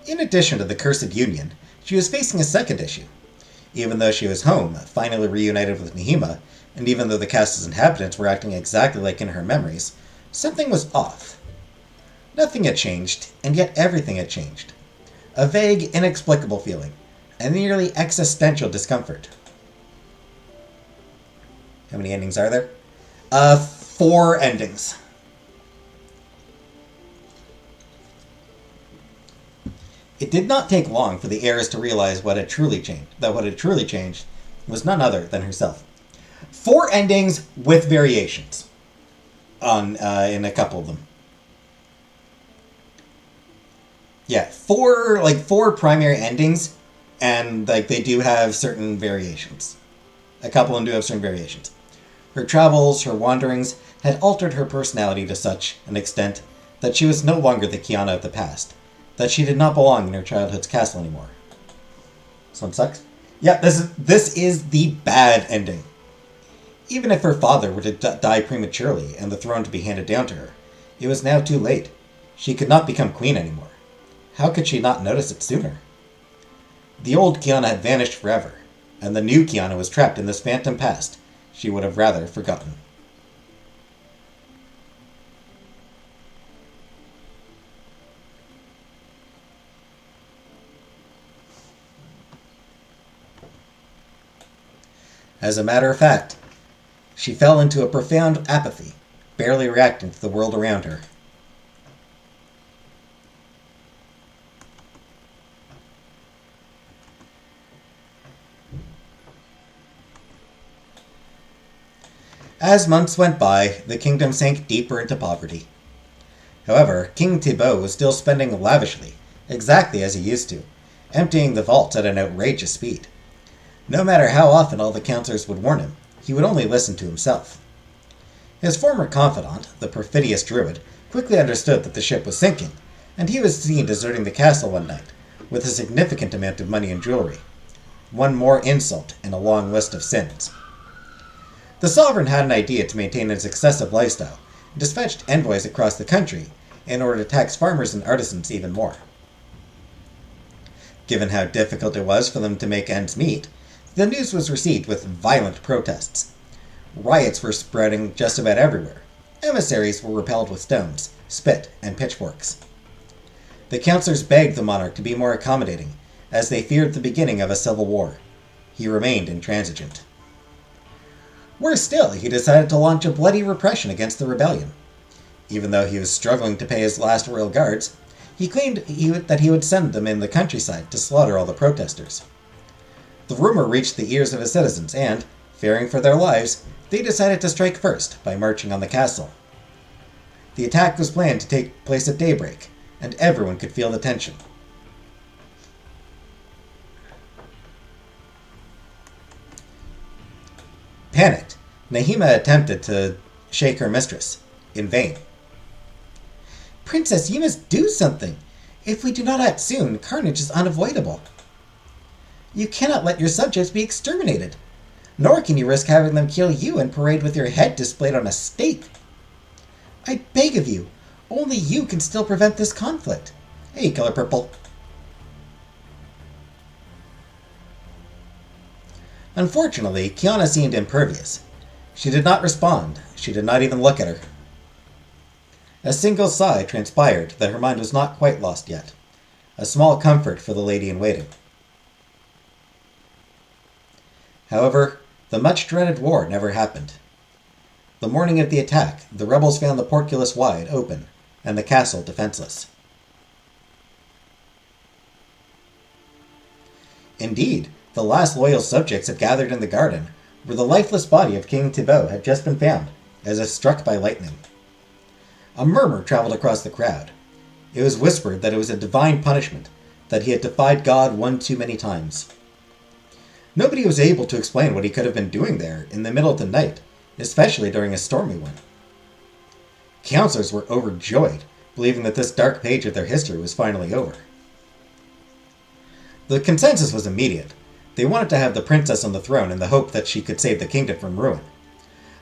In addition to the cursed union, she was facing a second issue. Even though she was home, finally reunited with Nehema, and even though the castle's inhabitants were acting exactly like in her memories, something was off. Nothing had changed, and yet everything had changed. A vague, inexplicable feeling, a nearly existential discomfort. How many endings are there? 4 endings. It did not take long for the heiress to realize what had truly changed was none other than herself. 4 endings with variations on in a couple of them. Yeah, 4 primary endings, and they do have certain variations. A couple of them do have certain variations. Her travels, her wanderings, had altered her personality to such an extent that she was no longer the Kiana of the past, that she did not belong in her childhood's castle anymore. This one sucks. Yeah, this is the bad ending. Even if her father were to die prematurely and the throne to be handed down to her, it was now too late. She could not become queen anymore. How could she not notice it sooner? The old Kiana had vanished forever, and the new Kiana was trapped in this phantom past she would have rather forgotten. As a matter of fact, she fell into a profound apathy, barely reacting to the world around her. As months went by, the kingdom sank deeper into poverty. However, King Thibaut was still spending lavishly, exactly as he used to, emptying the vaults at an outrageous speed. No matter how often all the counselors would warn him, he would only listen to himself. His former confidant, the perfidious druid, quickly understood that the ship was sinking, and he was seen deserting the castle one night, with a significant amount of money and jewelry. One more insult in a long list of sins. The sovereign had an idea to maintain his excessive lifestyle, and dispatched envoys across the country in order to tax farmers and artisans even more. Given how difficult it was for them to make ends meet, the news was received with violent protests. Riots were spreading just about everywhere. Emissaries were repelled with stones, spit, and pitchforks. The councillors begged the monarch to be more accommodating, as they feared the beginning of a civil war. He remained intransigent. Worse still, he decided to launch a bloody repression against the rebellion. Even though he was struggling to pay his last royal guards, he claimed that he would send them in the countryside to slaughter all the protesters. The rumor reached the ears of his citizens, and, fearing for their lives, they decided to strike first by marching on the castle. The attack was planned to take place at daybreak, and everyone could feel the tension. Panicked, Nehema attempted to shake her mistress, in vain. Princess, you must do something. If we do not act soon, carnage is unavoidable. You cannot let your subjects be exterminated. Nor can you risk having them kill you and parade with your head displayed on a stake. I beg of you, only you can still prevent this conflict. Hey, Color Purple. Unfortunately, Kiana seemed impervious. She did not respond. She did not even look at her. A single sigh transpired that her mind was not quite lost yet. A small comfort for the lady-in-waiting. However, the much-dreaded war never happened. The morning of the attack, the rebels found the portcullis wide open, and the castle defenseless. Indeed, the last loyal subjects had gathered in the garden, where the lifeless body of King Thibaut had just been found, as if struck by lightning. A murmur traveled across the crowd. It was whispered that it was a divine punishment, that he had defied God one too many times. Nobody was able to explain what he could have been doing there in the middle of the night, especially during a stormy one. Counselors were overjoyed, believing that this dark page of their history was finally over. The consensus was immediate. They wanted to have the princess on the throne in the hope that she could save the kingdom from ruin.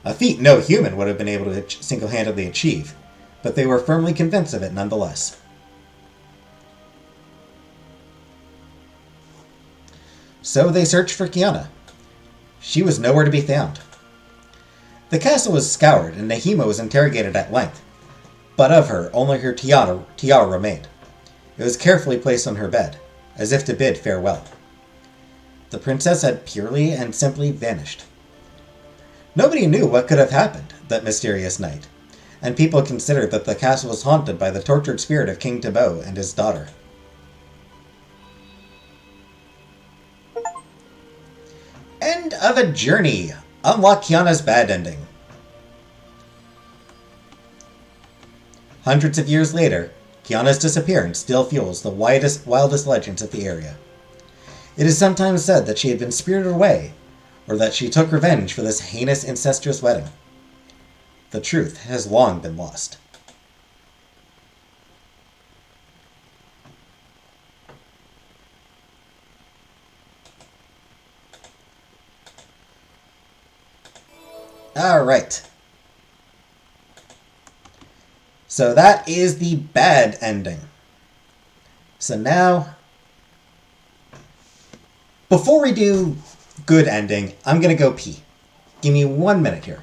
A feat no human would have been able to single-handedly achieve, but they were firmly convinced of it nonetheless. So they searched for Kiana. She was nowhere to be found. The castle was scoured and Nahima was interrogated at length, but of her, only her tiara remained. It was carefully placed on her bed, as if to bid farewell. The princess had purely and simply vanished. Nobody knew what could have happened that mysterious night, and people considered that the castle was haunted by the tortured spirit of King Thibaut and his daughter. End of a journey. Unlock Kiana's bad ending. Hundreds of years later, Kiana's disappearance still fuels the wildest legends of the area. It is sometimes said that she had been spirited away, or that she took revenge for this heinous incestuous wedding. The truth has long been lost. Alright. So that is the bad ending. So now, before we do good ending, I'm going to go pee. Give me 1 minute here.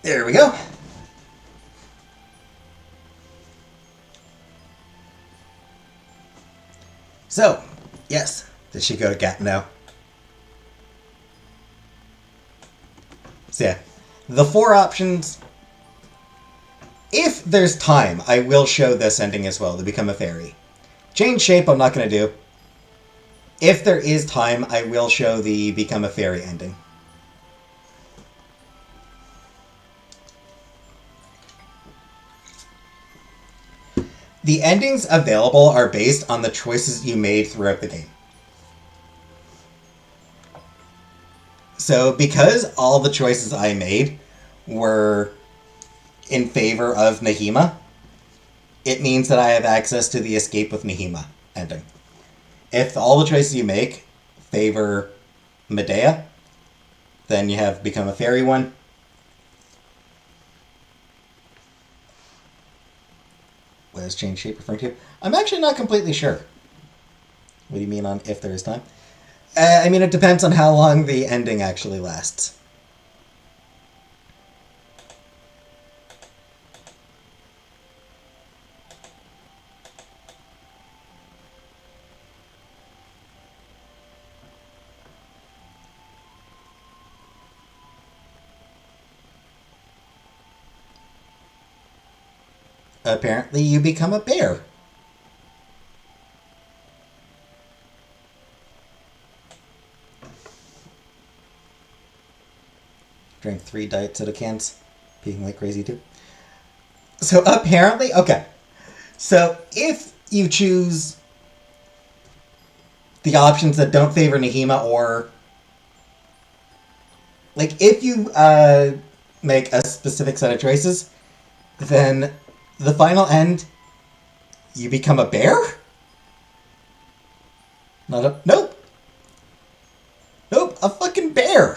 There we go. So, yes, did she go to Gatineau? So yeah, the 4 options. If there's time, I will show this ending as well, to become a fairy. Change shape, I'm not going to do. If there is time, I will show the become a fairy ending. The endings available are based on the choices you made throughout the game. So because all the choices I made were in favor of Nahima, it means that I have access to the Escape with Nahima ending. If all the choices you make favor Medea, then you have Become a Fairy one. What is change shape referring to? I'm actually not completely sure. What do you mean on if there is time? I mean, it depends on how long the ending actually lasts. Apparently, you become a bear. Drank 3 Diet Soda cans, peeing like crazy too. So apparently, okay. So if you choose the options that don't favor Nahima, or like if you make a specific set of choices, then the final end, you become a bear? Not a... Nope. Nope, a fucking bear.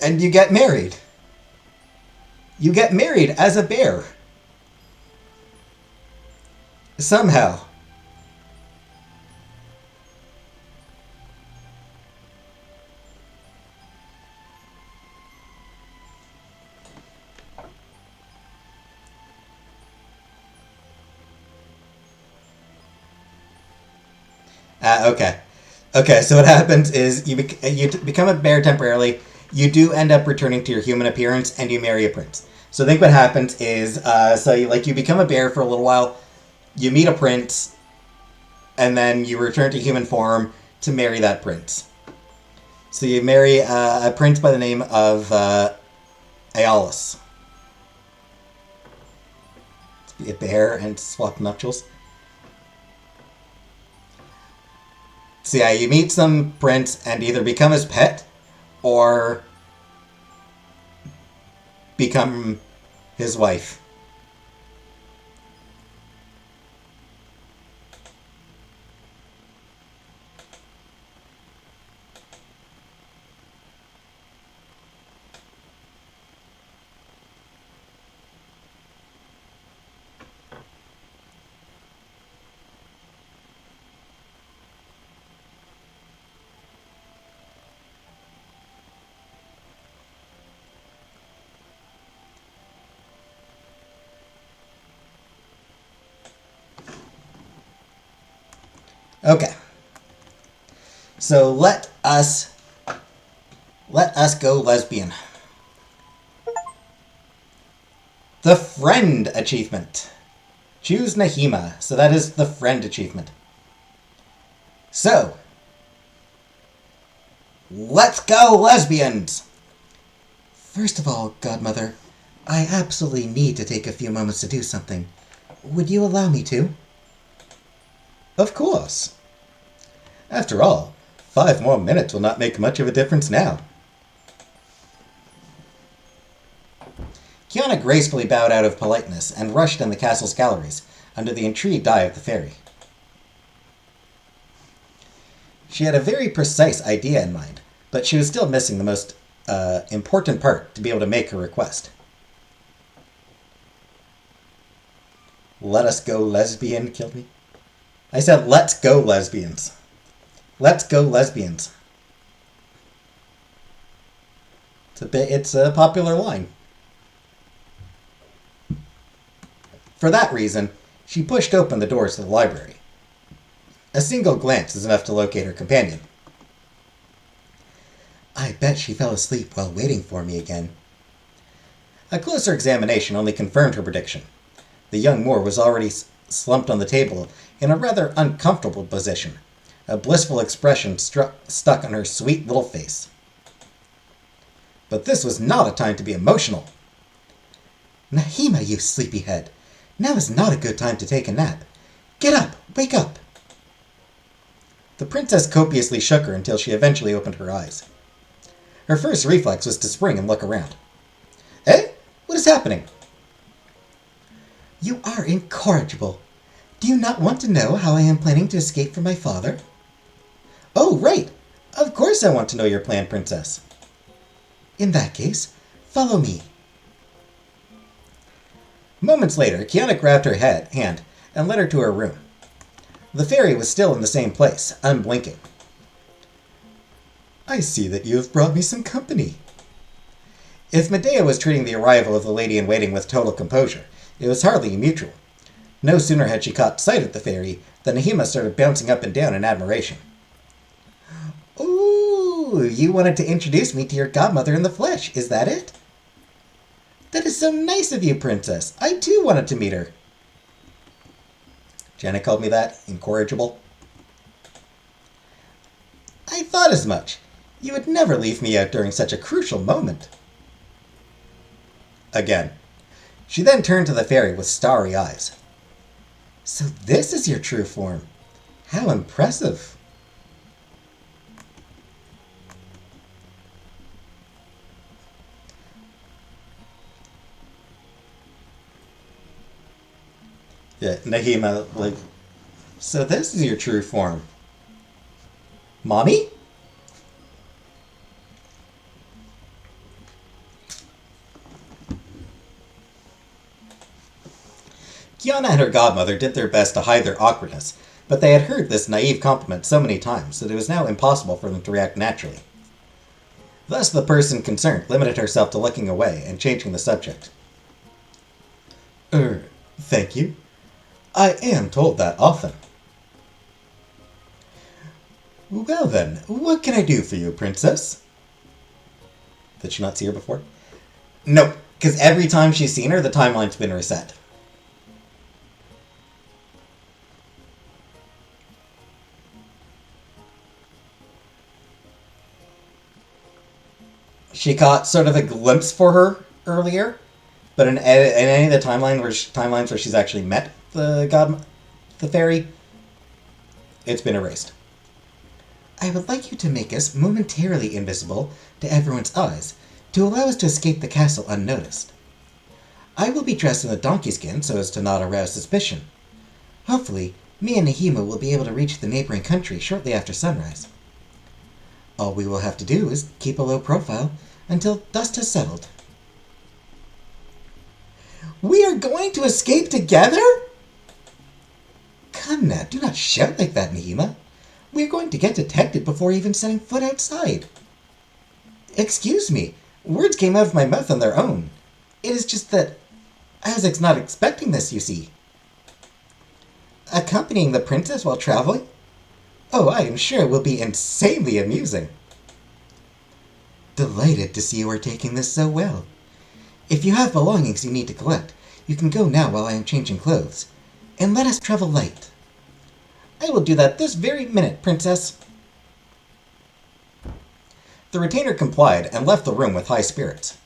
And you get married. You get married as a bear. Somehow. Okay. Okay, so what happens is you become a bear temporarily. You do end up returning to your human appearance, and you marry a prince. So I think what happens is, you become a bear for a little while, you meet a prince, and then you return to human form to marry that prince. So you marry a prince by the name of Aeolus. Be a bear and swap nuptials. So yeah, you meet some prince and either become his pet or become his wife. Okay. So let us go lesbian. The friend achievement. Choose Nahima. So that is the friend achievement. So let's go lesbians. First of all, Godmother, I absolutely need to take a few moments to do something. Would you allow me to? Of course. After all, 5 more minutes will not make much of a difference now. Kiana gracefully bowed out of politeness and rushed in the castle's galleries, under the intrigued eye of the fairy. She had a very precise idea in mind, but she was still missing the most important part to be able to make her request. Let us go lesbian killed me. I said, let's go lesbians. Let's go lesbians. It's a popular line. For that reason, she pushed open the doors to the library. A single glance is enough to locate her companion. I bet she fell asleep while waiting for me again. A closer examination only confirmed her prediction. The young Moor was already slumped on the table in a rather uncomfortable position, a blissful expression stuck on her sweet little face. But this was not a time to be emotional. Nahima, you sleepyhead! Now is not a good time to take a nap. Get up! Wake up! The princess copiously shook her until she eventually opened her eyes. Her first reflex was to spring and look around. Eh? What is happening? You are incorrigible. Do you not want to know how I am planning to escape from my father? Oh, right! Of course I want to know your plan, princess. In that case, follow me. Moments later, Kiana grabbed her hand and led her to her room. The fairy was still in the same place, unblinking. I see that you have brought me some company. If Medea was treating the arrival of the lady-in-waiting with total composure, it was hardly mutual. No sooner had she caught sight of the fairy than Nahima started bouncing up and down in admiration. Ooh, you wanted to introduce me to your godmother in the flesh, is that it? That is so nice of you, princess. I too wanted to meet her. Janet called me that, incorrigible. I thought as much. You would never leave me out during such a crucial moment. Again. She then turned to the fairy with starry eyes. So this is your true form. How impressive. Yeah, Nahima, like, so this is your true form. Mommy? Kiana and her godmother did their best to hide their awkwardness, but they had heard this naive compliment so many times that it was now impossible for them to react naturally. Thus, the person concerned limited herself to looking away and changing the subject. Thank you. I am told that often. Well then, what can I do for you, princess? Did she not see her before? Nope, because every time she's seen her, the timeline's been reset. She caught sort of a glimpse for her earlier, but in any of the timelines where she's actually met the fairy, it's been erased. I would like you to make us momentarily invisible to everyone's eyes to allow us to escape the castle unnoticed. I will be dressed in a donkey skin so as to not arouse suspicion. Hopefully, me and Nahima will be able to reach the neighboring country shortly after sunrise. All we will have to do is keep a low profile until dust has settled. We are going to escape together? Come now, do not shout like that, Nahima. We are going to get detected before even setting foot outside. Excuse me, words came out of my mouth on their own. It is just that I was not expecting this, you see. Accompanying the princess while traveling? Oh, I am sure it will be insanely amusing. Delighted to see you are taking this so well. If you have belongings you need to collect, you can go now while I am changing clothes. And let us travel light. I will do that this very minute, princess. The retainer complied and left the room with high spirits.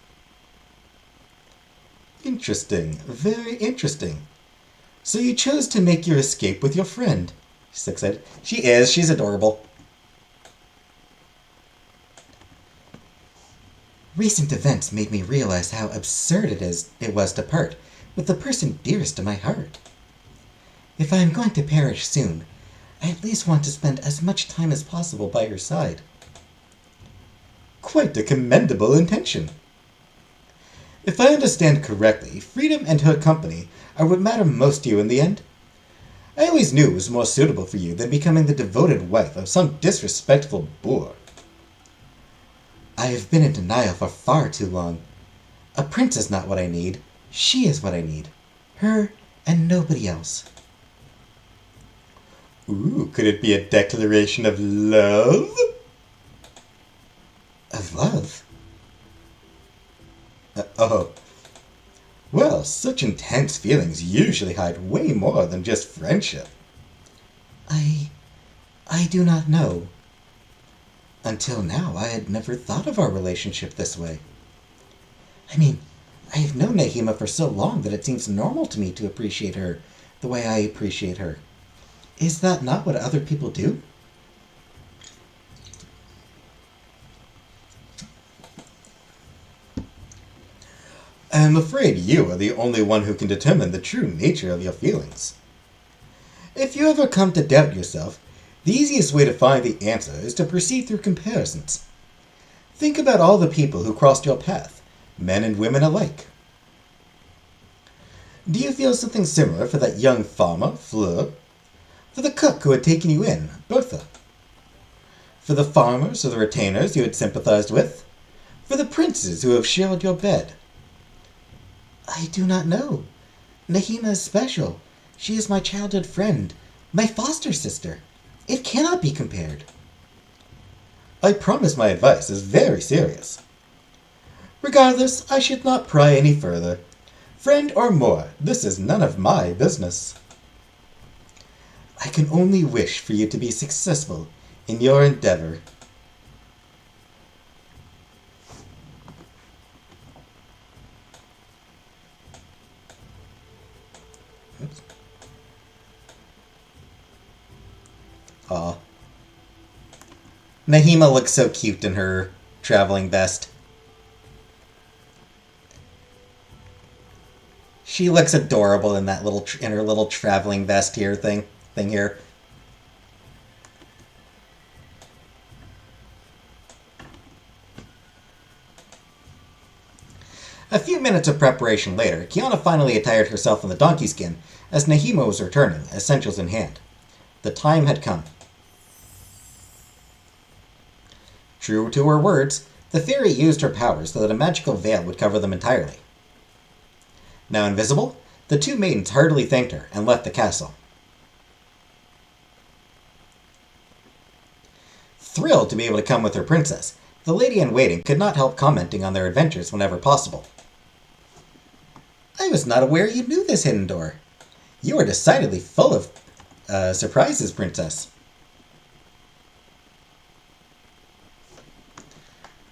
Interesting, very interesting. So you chose to make your escape with your friend. She's excited. She's adorable. Recent events made me realize how absurd it was to part with the person dearest to my heart. If I am going to perish soon, I at least want to spend as much time as possible by your side. Quite a commendable intention. If I understand correctly, freedom and her company are what matter most to you in the end. I always knew it was more suitable for you than becoming the devoted wife of some disrespectful boor. I have been in denial for far too long. A prince is not what I need. She is what I need. Her and nobody else. Ooh, could it be a declaration of love? Of love? Oh. Well, such intense feelings usually hide way more than just friendship. I do not know. Until now, I had never thought of our relationship this way. I mean, I have known Nahima for so long that it seems normal to me to appreciate her the way I appreciate her. Is that not what other people do? I am afraid you are the only one who can determine the true nature of your feelings. If you ever come to doubt yourself, the easiest way to find the answer is to proceed through comparisons. Think about all the people who crossed your path, men and women alike. Do you feel something similar for that young farmer, Fleur? For the cook who had taken you in, Bertha? For the farmers or the retainers you had sympathized with? For the princes who have shared your bed? I do not know. Nahima is special. She is my childhood friend, my foster sister. It cannot be compared. I promise my advice is very serious. Regardless, I should not pry any further. Friend or more, this is none of my business. I can only wish for you to be successful in your endeavor. Oops. Aw. Nahima looks so cute in her traveling vest. She looks adorable in that in her little traveling vest here thing here. A few minutes of preparation later, Kiana finally attired herself in the donkey skin as Nahima was returning, essentials in hand. The time had come. True to her words, the fairy used her powers so that a magical veil would cover them entirely. Now invisible, the two maidens heartily thanked her and left the castle. Thrilled to be able to come with her princess, the lady-in-waiting could not help commenting on their adventures whenever possible. I was not aware you knew this hidden door. You are decidedly full of surprises, princess.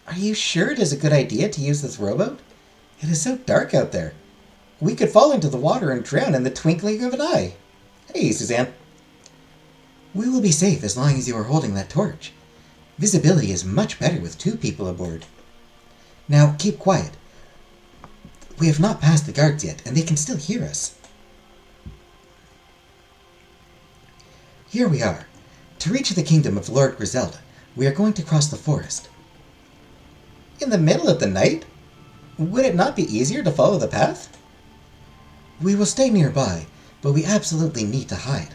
Are you sure it is a good idea to use this rowboat? It is so dark out there. We could fall into the water and drown in the twinkling of an eye. Hey, Suzanne. We will be safe as long as you are holding that torch. Visibility is much better with two people aboard. Now, keep quiet. We have not passed the guards yet, and they can still hear us. Here we are. To reach the kingdom of Lord Griselda, we are going to cross the forest. In the middle of the night? Would it not be easier to follow the path? We will stay nearby, but we absolutely need to hide.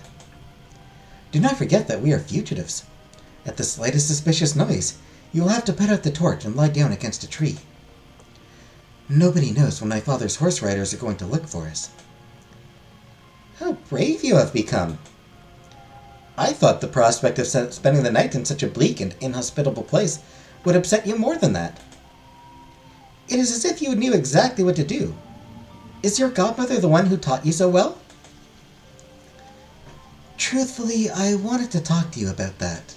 Do not forget that we are fugitives. At the slightest suspicious noise, you will have to put out the torch and lie down against a tree. Nobody knows when my father's horse riders are going to look for us. How brave you have become. I thought the prospect of spending the night in such a bleak and inhospitable place would upset you more than that. It is as if you knew exactly what to do. Is your godmother the one who taught you so well? Truthfully, I wanted to talk to you about that.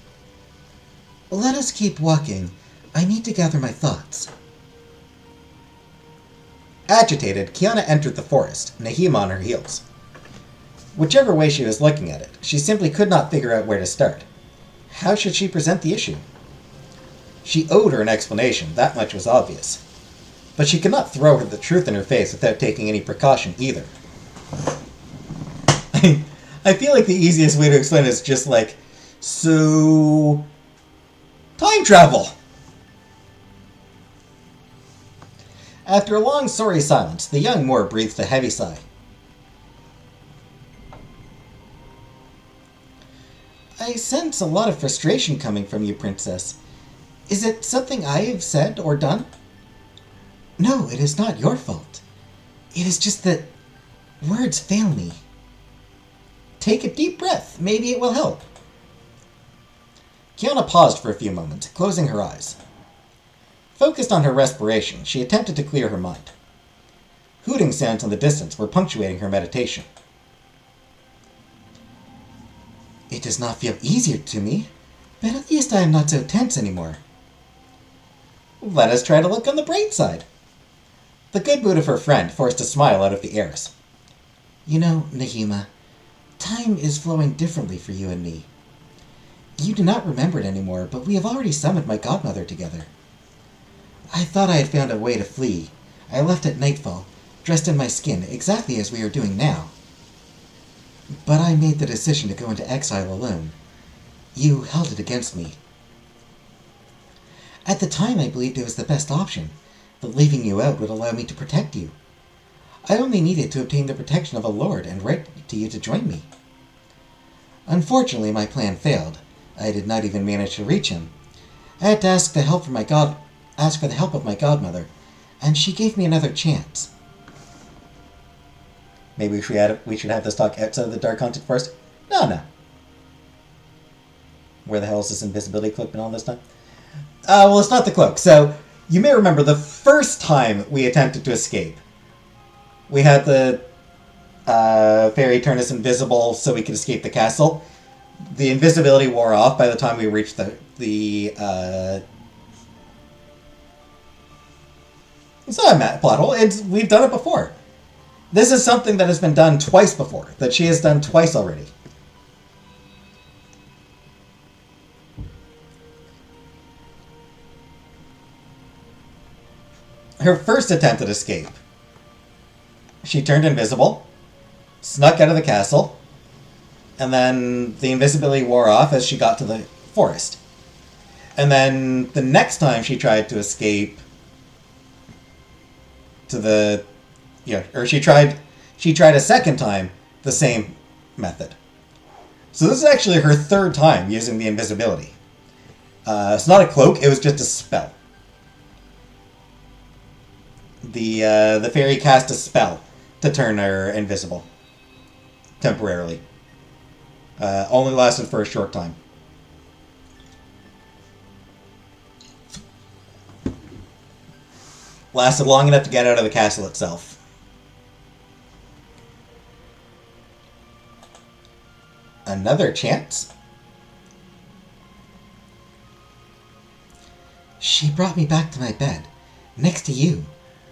Let us keep walking. I need to gather my thoughts. Agitated, Kiana entered the forest, Nahima on her heels. Whichever way she was looking at it, she simply could not figure out where to start. How should she present the issue? She owed her an explanation, that much was obvious. But she could not throw her the truth in her face without taking any precaution either. I feel like the easiest way to explain it is just like, so... time travel! After a long, sorry silence, the young Moor breathed a heavy sigh. I sense a lot of frustration coming from you, Princess. Is it something I have said or done? No, it is not your fault. It is just that words fail me. Take a deep breath. Maybe it will help. Kiana paused for a few moments, closing her eyes. Focused on her respiration, she attempted to clear her mind. Hooting sounds in the distance were punctuating her meditation. It does not feel easier to me, but at least I am not so tense anymore. Let us try to look on the bright side. The good mood of her friend forced a smile out of the heiress. You know, Nahima, time is flowing differently for you and me. You do not remember it anymore, but we have already summoned my godmother together. I thought I had found a way to flee. I left at nightfall, dressed in my skin, exactly as we are doing now. But I made the decision to go into exile alone. You held it against me. At the time, I believed it was the best option, that leaving you out would allow me to protect you. I only needed to obtain the protection of a lord and write to you to join me. Unfortunately, my plan failed. I did not even manage to reach him. I had to ask for the help of my godmother, and she gave me another chance. Maybe we should have this talk outside of the dark haunted forest? No. Where the hell is this invisibility cloak been all this time? Well, it's not the cloak. So, you may remember the first time we attempted to escape. We had the fairy turn us invisible so we could escape the castle. The invisibility wore off by the time we reached It's not a plot hole. We've done it before. This is something that has been done twice before. That she has done twice already. Her first attempt at escape. She turned invisible, snuck out of the castle, and then the invisibility wore off as she got to the forest. And then the next time she tried to escape she tried a second time the same method. So this is actually her third time using the invisibility. It's not a cloak, it was just a spell. The fairy cast a spell to turn her invisible. Temporarily. Only lasted for a short time. Lasted long enough to get out of the castle itself. Another chance? She brought me back to my bed, next to you,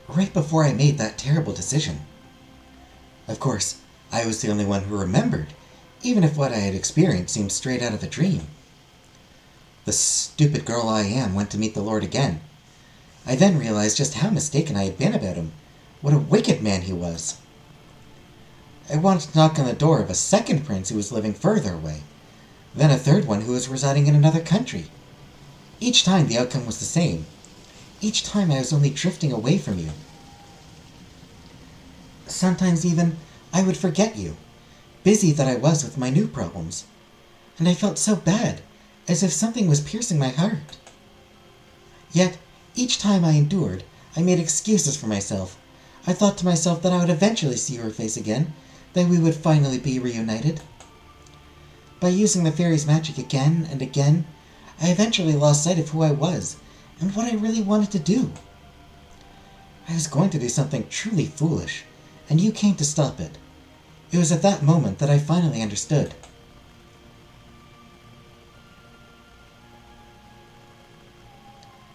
right before I made that terrible decision. Of course, I was the only one who remembered, even if what I had experienced seemed straight out of a dream. The stupid girl I am went to meet the Lord again. I then realized just how mistaken I had been about him. What a wicked man he was. I wanted to knock on the door of a second prince who was living further away, then a third one who was residing in another country. Each time the outcome was the same. Each time I was only drifting away from you. Sometimes even, I would forget you, busy that I was with my new problems. And I felt so bad, as if something was piercing my heart. Yet, each time I endured, I made excuses for myself. I thought to myself that I would eventually see your face again, that we would finally be reunited. By using the fairy's magic again and again, I eventually lost sight of who I was, and what I really wanted to do. I was going to do something truly foolish, and you came to stop it. It was at that moment that I finally understood.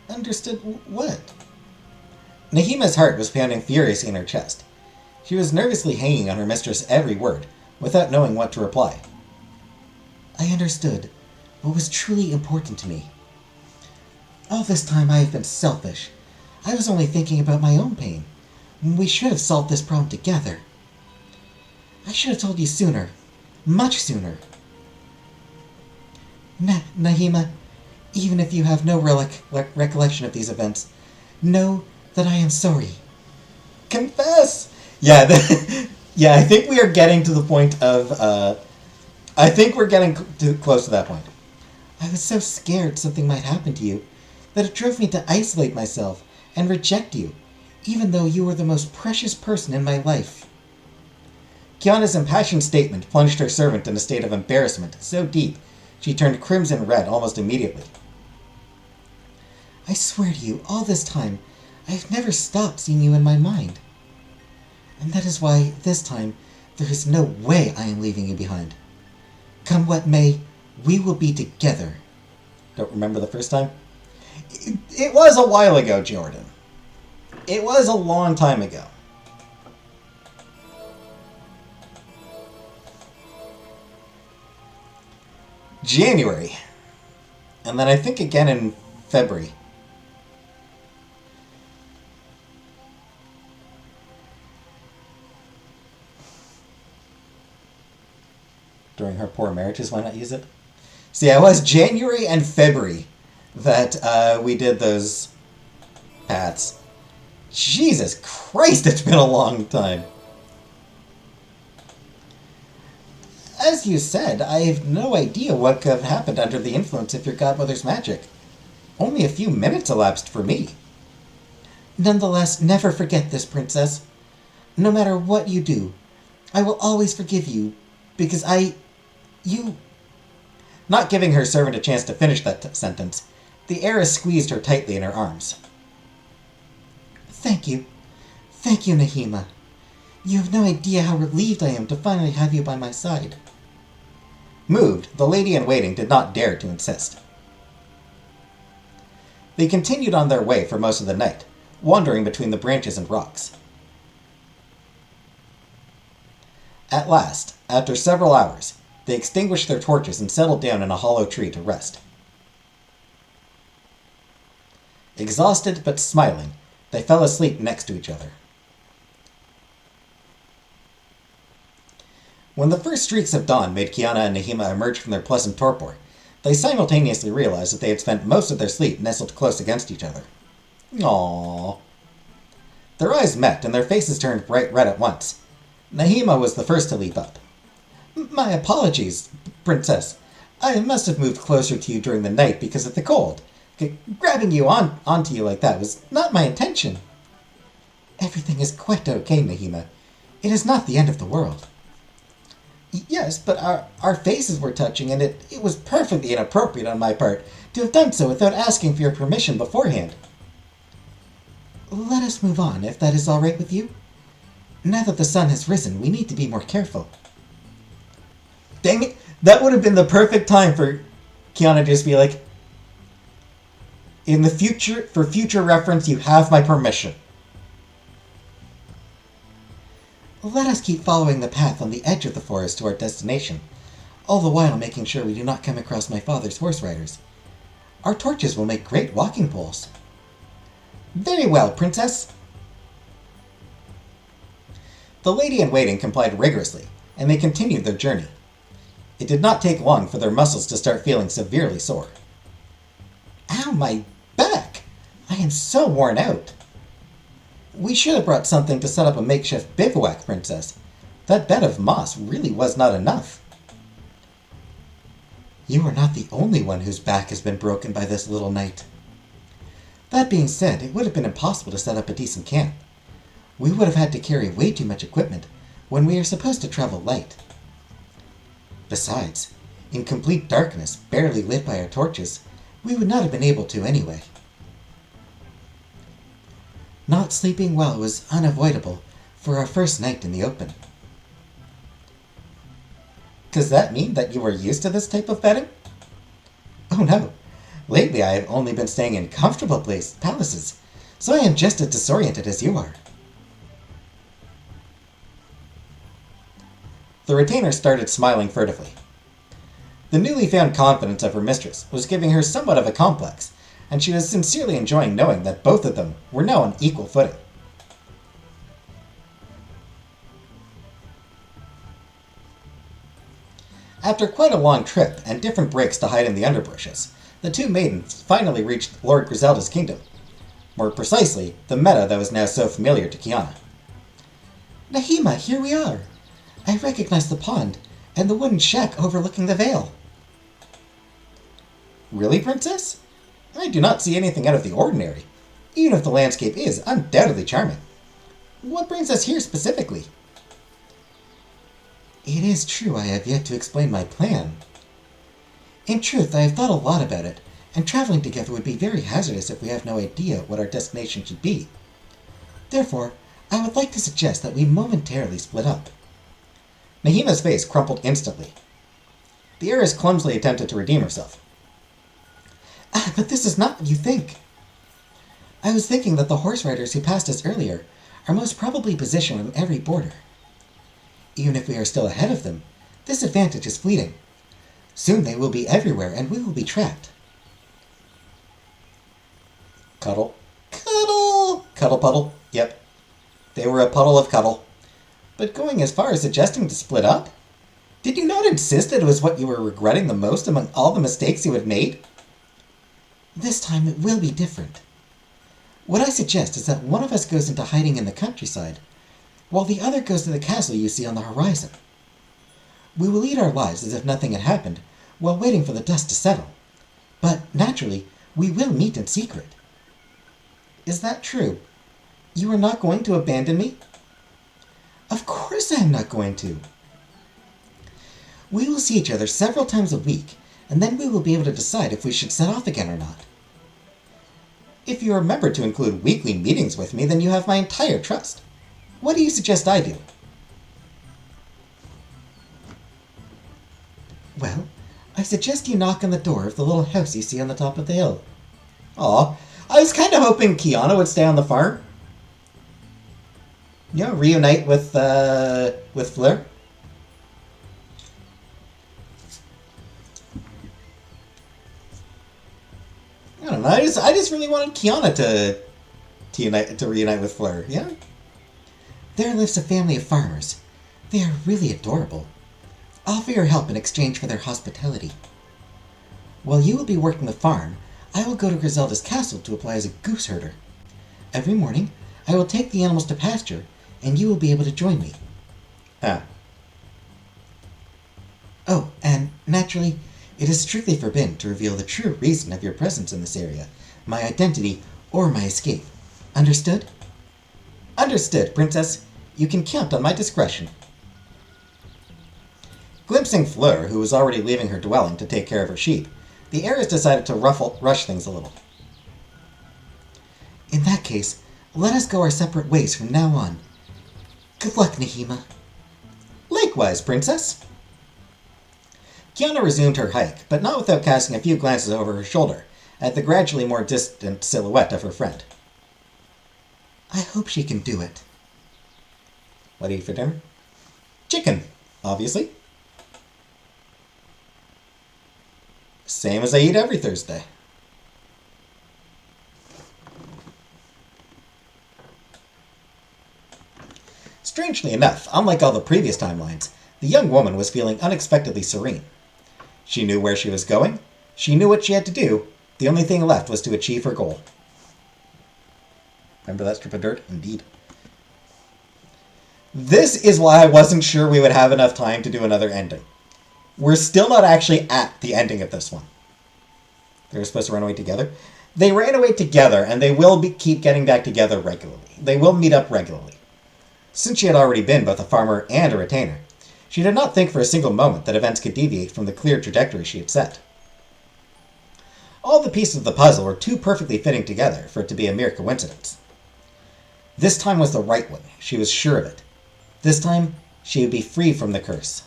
Understood what? Nahima's heart was pounding furiously in her chest. She was nervously hanging on her mistress' every word, without knowing what to reply. I understood what was truly important to me. All this time I have been selfish. I was only thinking about my own pain. We should have solved this problem together. I should have told you sooner. Much sooner. Nahima, even if you have no recollection of these events, know that I am sorry. Confess! Yeah, I think we are getting to the point of, I think we're getting close to that point. I was so scared something might happen to you that it drove me to isolate myself and reject you, even though you were the most precious person in my life. Kiana's impassioned statement plunged her servant in a state of embarrassment so deep she turned crimson red almost immediately. I swear to you, all this time, I have never stopped seeing you in my mind. And that is why, this time, there is no way I am leaving you behind. Come what may, we will be together. Don't remember the first time? It was a while ago, Jordan. It was a long time ago. January. And then I think again in February. During her poor marriages, why not use it? So yeah, it was January and February that we did those paths. Jesus Christ, it's been a long time. As you said, I have no idea what could have happened under the influence of your godmother's magic. Only a few minutes elapsed for me. Nonetheless, never forget this, Princess. No matter what you do, I will always forgive you, because you... Not giving her servant a chance to finish that sentence, the heiress squeezed her tightly in her arms. Thank you. Thank you, Nahima. You have no idea how relieved I am to finally have you by my side. Moved, the lady-in-waiting did not dare to insist. They continued on their way for most of the night, wandering between the branches and rocks. At last, after several hours, they extinguished their torches and settled down in a hollow tree to rest. Exhausted but smiling, they fell asleep next to each other. When the first streaks of dawn made Kiana and Nahima emerge from their pleasant torpor, they simultaneously realized that they had spent most of their sleep nestled close against each other. Aww. Their eyes met, and their faces turned bright red at once. Nahima was the first to leap up. My apologies, Princess. I must have moved closer to you during the night because of the cold. Grabbing you onto you like that was not my intention. Everything is quite okay, Nahima. It is not the end of the world. Yes, but our faces were touching, and it was perfectly inappropriate on my part to have done so without asking for your permission beforehand. Let us move on, if that is all right with you. Now that the sun has risen, we need to be more careful. Dang it! That would have been the perfect time for Kiana to just be like, in the future, for future reference, you have my permission. Let us keep following the path on the edge of the forest to our destination, all the while making sure we do not come across my father's horse riders. Our torches will make great walking poles. Very well, Princess. The lady-in-waiting complied rigorously, and they continued their journey. It did not take long for their muscles to start feeling severely sore. Ow, my back! I am so worn out. We should have brought something to set up a makeshift bivouac, Princess. That bed of moss really was not enough. You are not the only one whose back has been broken by this little night. That being said, it would have been impossible to set up a decent camp. We would have had to carry way too much equipment when we are supposed to travel light. Besides, in complete darkness, barely lit by our torches, we would not have been able to anyway. Not sleeping well was unavoidable for our first night in the open. Does that mean that you were used to this type of bedding? Oh no. Lately I have only been staying in comfortable palaces, so I am just as disoriented as you are. The retainer started smiling furtively. The newly found confidence of her mistress was giving her somewhat of a complex, and she was sincerely enjoying knowing that both of them were now on equal footing. After quite a long trip and different breaks to hide in the underbushes, the two maidens finally reached Lord Griselda's kingdom. More precisely, the meadow that was now so familiar to Kiana. Nahima, here we are. I recognize the pond and the wooden shack overlooking the vale. Really, Princess? I do not see anything out of the ordinary, even if the landscape is undoubtedly charming. What brings us here specifically? It is true I have yet to explain my plan. In truth, I have thought a lot about it, and traveling together would be very hazardous if we have no idea what our destination should be. Therefore, I would like to suggest that we momentarily split up. Nahima's face crumpled instantly. The heiress clumsily attempted to redeem herself. But this is not what you think. I was thinking that the horse riders who passed us earlier are most probably positioned on every border. Even if we are still ahead of them, this advantage is fleeting. Soon they will be everywhere and we will be trapped. Cuddle. Cuddle! Cuddle puddle. Yep. They were a puddle of cuddle. But going as far as suggesting to split up? Did you not insist that it was what you were regretting the most among all the mistakes you had made? This time it will be different. What I suggest is that one of us goes into hiding in the countryside, while the other goes to the castle you see on the horizon. We will lead our lives as if nothing had happened, while waiting for the dust to settle. But, naturally, we will meet in secret. Is that true? You are not going to abandon me? Of course I am not going to. We will see each other several times a week, and then we will be able to decide if we should set off again or not. If you remember to include weekly meetings with me, then you have my entire trust. What do you suggest I do? Well, I suggest you knock on the door of the little house you see on the top of the hill. Aw, I was kind of hoping Kiana would stay on the farm. You know, reunite with Fleur. I don't know. I just really wanted Kiana to reunite with Fleur. Yeah. There lives a family of farmers. They are really adorable. Offer your help in exchange for their hospitality. While you will be working the farm, I will go to Griselda's castle to apply as a goose herder. Every morning, I will take the animals to pasture, and you will be able to join me. Ah. Oh, and naturally, it is strictly forbidden to reveal the true reason of your presence in this area, my identity, or my escape. Understood? Understood, Princess. You can count on my discretion. Glimpsing Fleur, who was already leaving her dwelling to take care of her sheep, the heiress decided to rush things a little. In that case, let us go our separate ways from now on. Good luck, Nahima. Likewise, Princess. Kiana resumed her hike, but not without casting a few glances over her shoulder at the gradually more distant silhouette of her friend. I hope she can do it. What do you eat for dinner? Chicken, obviously. Same as I eat every Thursday. Strangely enough, unlike all the previous timelines, the young woman was feeling unexpectedly serene. She knew where she was going, she knew what she had to do, the only thing left was to achieve her goal. Remember that strip of dirt? Indeed. This is why I wasn't sure we would have enough time to do another ending. We're still not actually at the ending of this one. They were supposed to run away together. They ran away together, and they will keep getting back together regularly. They will meet up regularly. Since she had already been both a farmer and a retainer, she did not think for a single moment that events could deviate from the clear trajectory she had set. All the pieces of the puzzle were too perfectly fitting together for it to be a mere coincidence. This time was the right one. She was sure of it. This time, she would be free from the curse.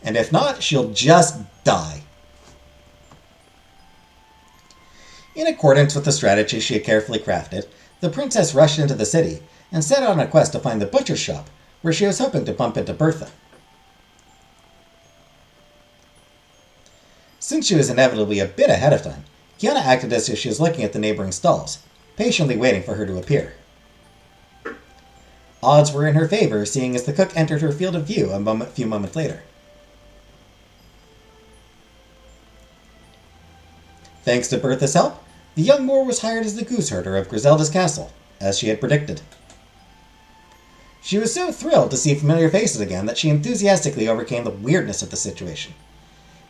And if not, she'll just die. In accordance with the strategy she had carefully crafted, the princess rushed into the city and set out on a quest to find the butcher's shop, where she was hoping to bump into Bertha. Since she was inevitably a bit ahead of time, Kiana acted as if she was looking at the neighboring stalls, patiently waiting for her to appear. Odds were in her favor, seeing as the cook entered her field of view a few moments later. Thanks to Bertha's help, the young Moor was hired as the goose herder of Griselda's castle, as she had predicted. She was so thrilled to see familiar faces again that she enthusiastically overcame the weirdness of the situation.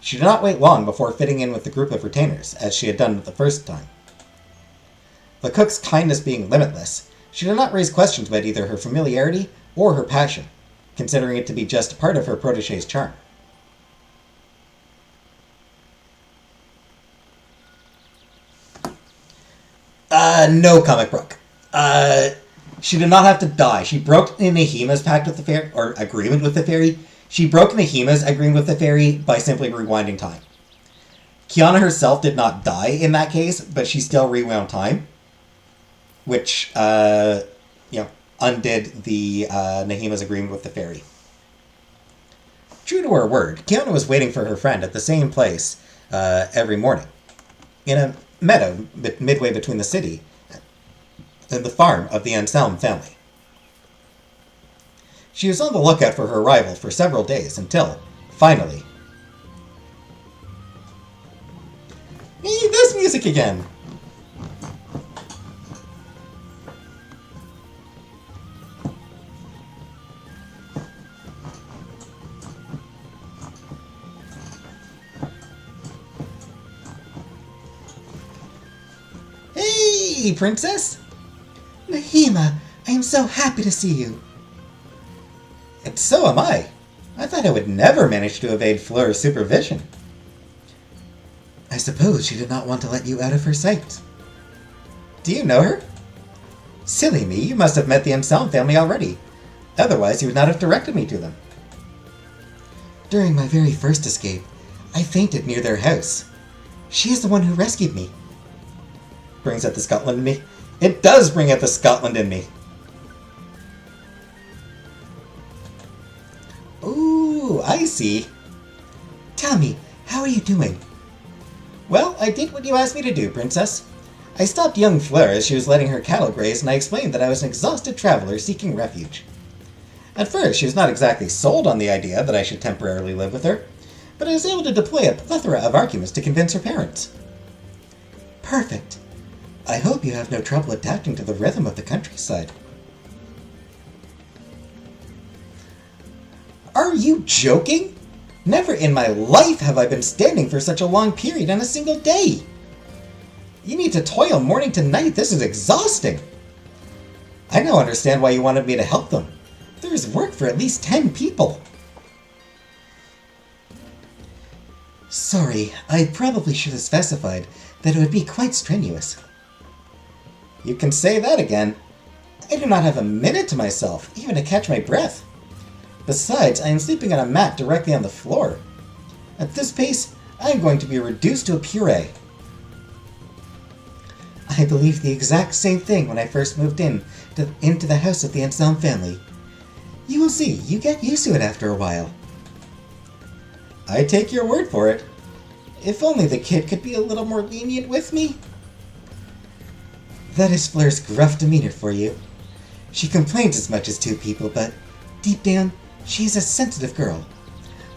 She did not wait long before fitting in with the group of retainers, as she had done the first time. The cook's kindness being limitless, she did not raise questions about either her familiarity or her passion, considering it to be just part of her protégé's charm. No, comic book. She did not have to die. She broke Nahima's pact with the fairy, or agreement with the fairy. She broke Nahima's agreement with the fairy by simply rewinding time. Kiana herself did not die in that case, but she still rewound time. which, undid the Nahima's agreement with the fairy. True to her word, Kiana was waiting for her friend at the same place every morning, in a meadow midway between the city and the farm of the Anselm family. She was on the lookout for her arrival for several days until, finally... Hey, this music again! Hey, princess! Nahima, I am so happy to see you. And so am I. I thought I would never manage to evade Fleur's supervision. I suppose she did not want to let you out of her sight. Do you know her? Silly me, you must have met the Anselm family already. Otherwise, you would not have directed me to them. During my very first escape, I fainted near their house. She is the one who rescued me. Brings out the Scotland in me. It does bring out the Scotland in me. Ooh, I see. Tell me, how are you doing? Well, I did what you asked me to do, princess. I stopped young Fleur as she was letting her cattle graze, and I explained that I was an exhausted traveler seeking refuge. At first, she was not exactly sold on the idea that I should temporarily live with her, but I was able to deploy a plethora of arguments to convince her parents. Perfect. I hope you have no trouble adapting to the rhythm of the countryside. Are you joking? Never in my life have I been standing for such a long period in a single day. You need to toil morning to night. This is exhausting. I now understand why you wanted me to help them. There is work for at least 10 people. Sorry, I probably should have specified that it would be quite strenuous. You can say that again. I do not have a minute to myself, even to catch my breath. Besides, I am sleeping on a mat directly on the floor. At this pace, I am going to be reduced to a puree. I believed the exact same thing when I first moved into the house of the Anselm family. You will see, you get used to it after a while. I take your word for it. If only the kid could be a little more lenient with me. That is Fleur's gruff demeanor for you. She complains as much as two people, but deep down, she is a sensitive girl.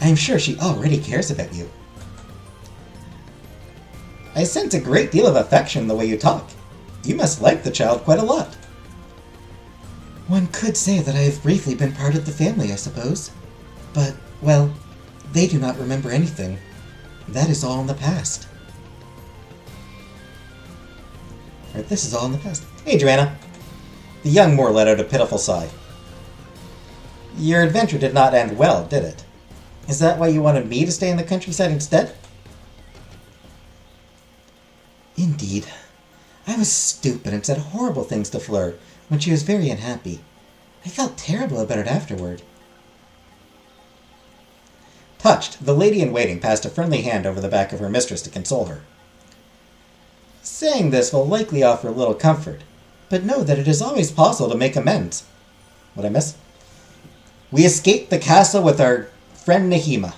I am sure she already cares about you. I sense a great deal of affection in the way you talk. You must like the child quite a lot. One could say that I have briefly been part of the family, I suppose. But, well, they do not remember anything. That is all in the past. Or this is all in the past. Hey, Joanna. The young Moor let out a pitiful sigh. Your adventure did not end well, did it? Is that why you wanted me to stay in the countryside instead? Indeed. I was stupid and said horrible things to Fleur when she was very unhappy. I felt terrible about it afterward. Touched, the lady-in-waiting passed a friendly hand over the back of her mistress to console her. Saying this will likely offer a little comfort, but know that it is always possible to make amends. What'd I miss? We escaped the castle with our friend Nahima.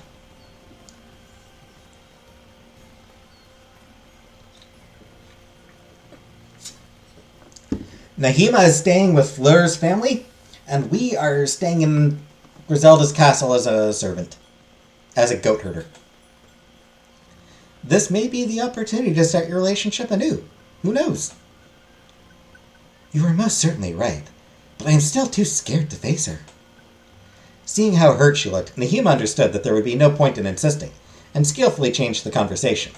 Nahima is staying with Fleur's family, and we are staying in Griselda's castle as a servant, as a goat herder. This may be the opportunity to start your relationship anew. Who knows? You are most certainly right, but I am still too scared to face her. Seeing how hurt she looked, Nahima understood that there would be no point in insisting, and skillfully changed the conversation.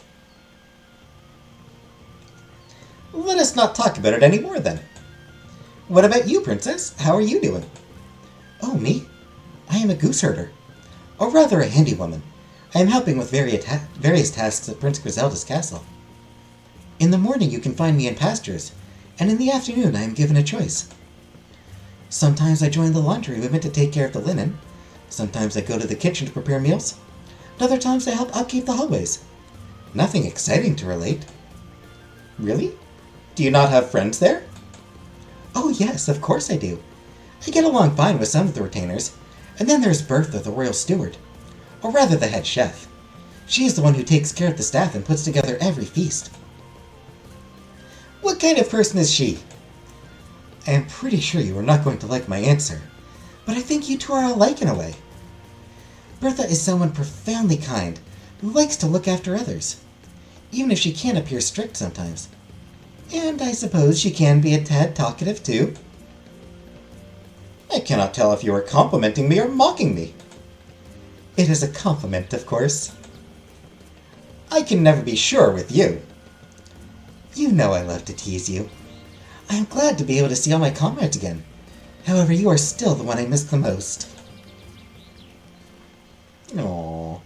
Let us not talk about it any more, then. What about you, princess? How are you doing? Oh, me? I am a goose herder. Or rather a handy woman. I am helping with various tasks at Prince Griselda's castle. In the morning you can find me in pastures, and in the afternoon I am given a choice. Sometimes I join the laundry women to take care of the linen. Sometimes I go to the kitchen to prepare meals. And other times I help upkeep the hallways. Nothing exciting to relate. Really? Do you not have friends there? yes, of course I do. I get along fine with some of the retainers. And then there's Bertha, the royal steward. Or rather, the head chef. She is the one who takes care of the staff and puts together every feast. What kind of person is she? I am pretty sure you are not going to like my answer, but I think you two are alike in a way. Bertha is someone profoundly kind, who likes to look after others, even if she can appear strict sometimes. And I suppose she can be a tad talkative too. I cannot tell if you are complimenting me or mocking me. It is a compliment, of course. I can never be sure with you. You know I love to tease you. I am glad to be able to see all my comrades again. However, you are still the one I miss the most. Aww.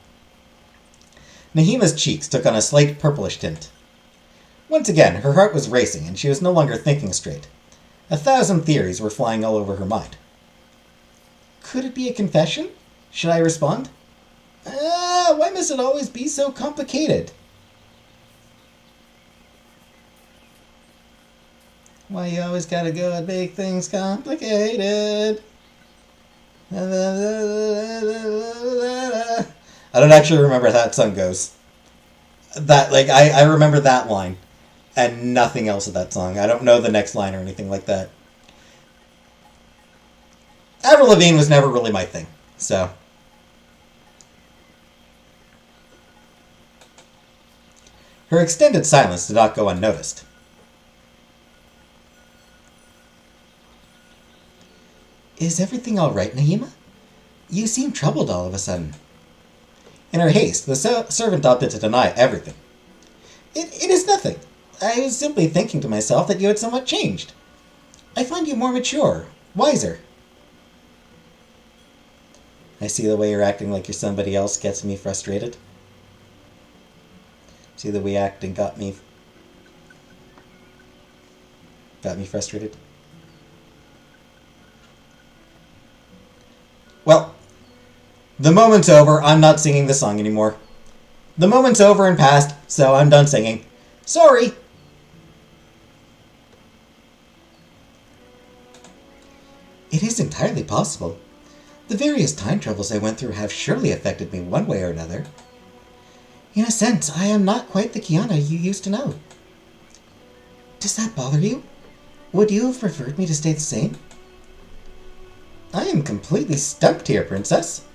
Nahima's cheeks took on a slight purplish tint. Once again, her heart was racing, and she was no longer thinking straight. 1,000 theories were flying all over her mind. Could it be a confession? Should I respond? Why must it always be so complicated? Why you always gotta go and make things complicated? I don't actually remember how that song goes. I remember that line and nothing else of that song. I don't know the next line or anything like that. Avril Lavigne was never really my thing, so. Her extended silence did not go unnoticed. Is everything all right, Nahima? You seem troubled all of a sudden. In her haste, the servant opted to deny everything. It is nothing. I was simply thinking to myself that you had somewhat changed. I find you more mature, wiser. I see the way you're acting like you're somebody else gets me frustrated. See the way acting got me frustrated. Well, the moment's over. I'm not singing the song anymore. The moment's over and past, so I'm done singing. Sorry. It is entirely possible. The various time travels I went through have surely affected me one way or another. In a sense, I am not quite the Kiana you used to know. Does that bother you? Would you have preferred me to stay the same? I am completely stumped here, Princess.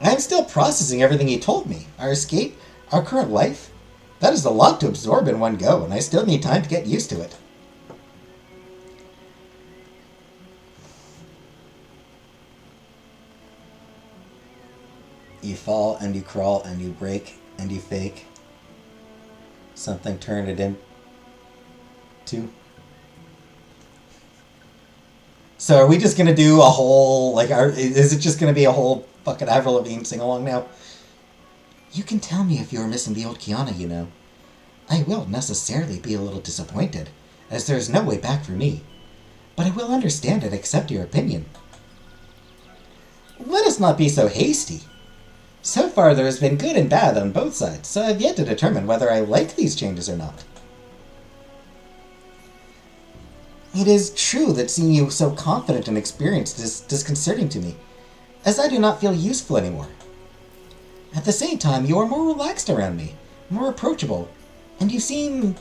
I am still processing everything you told me. Our escape, our current life. That is a lot to absorb in one go, and I still need time to get used to it. You fall, and you crawl, and you break, and you fake. Something turned it into... So are we just going to do a whole, is it just going to be a whole fucking Avril Lavigne sing-along now? You can tell me if you are missing the old Kiana, you know. I will necessarily be a little disappointed, as there is no way back for me. But I will understand and accept your opinion. Let us not be so hasty. So far there has been good and bad on both sides, so I have yet to determine whether I like these changes or not. It is true that seeing you so confident and experienced is disconcerting to me, as I do not feel useful anymore. At the same time, you are more relaxed around me, more approachable, and you seem...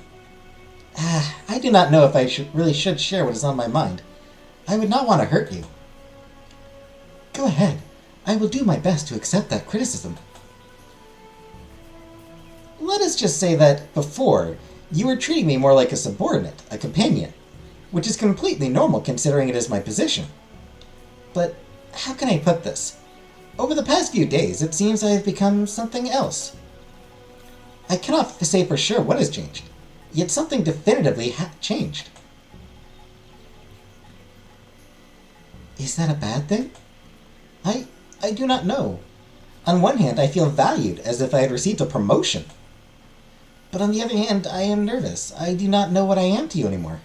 I do not know if I really should share what is on my mind. I would not want to hurt you. Go ahead. I will do my best to accept that criticism. Let us just say that, before, you were treating me more like a subordinate, a companion, which is completely normal considering it is my position. But how can I put this? Over the past few days, it seems I have become something else. I cannot say for sure what has changed, yet something definitively changed. Is that a bad thing? I do not know. On one hand, I feel valued, as if I had received a promotion. But on the other hand, I am nervous. I do not know what I am to you anymore.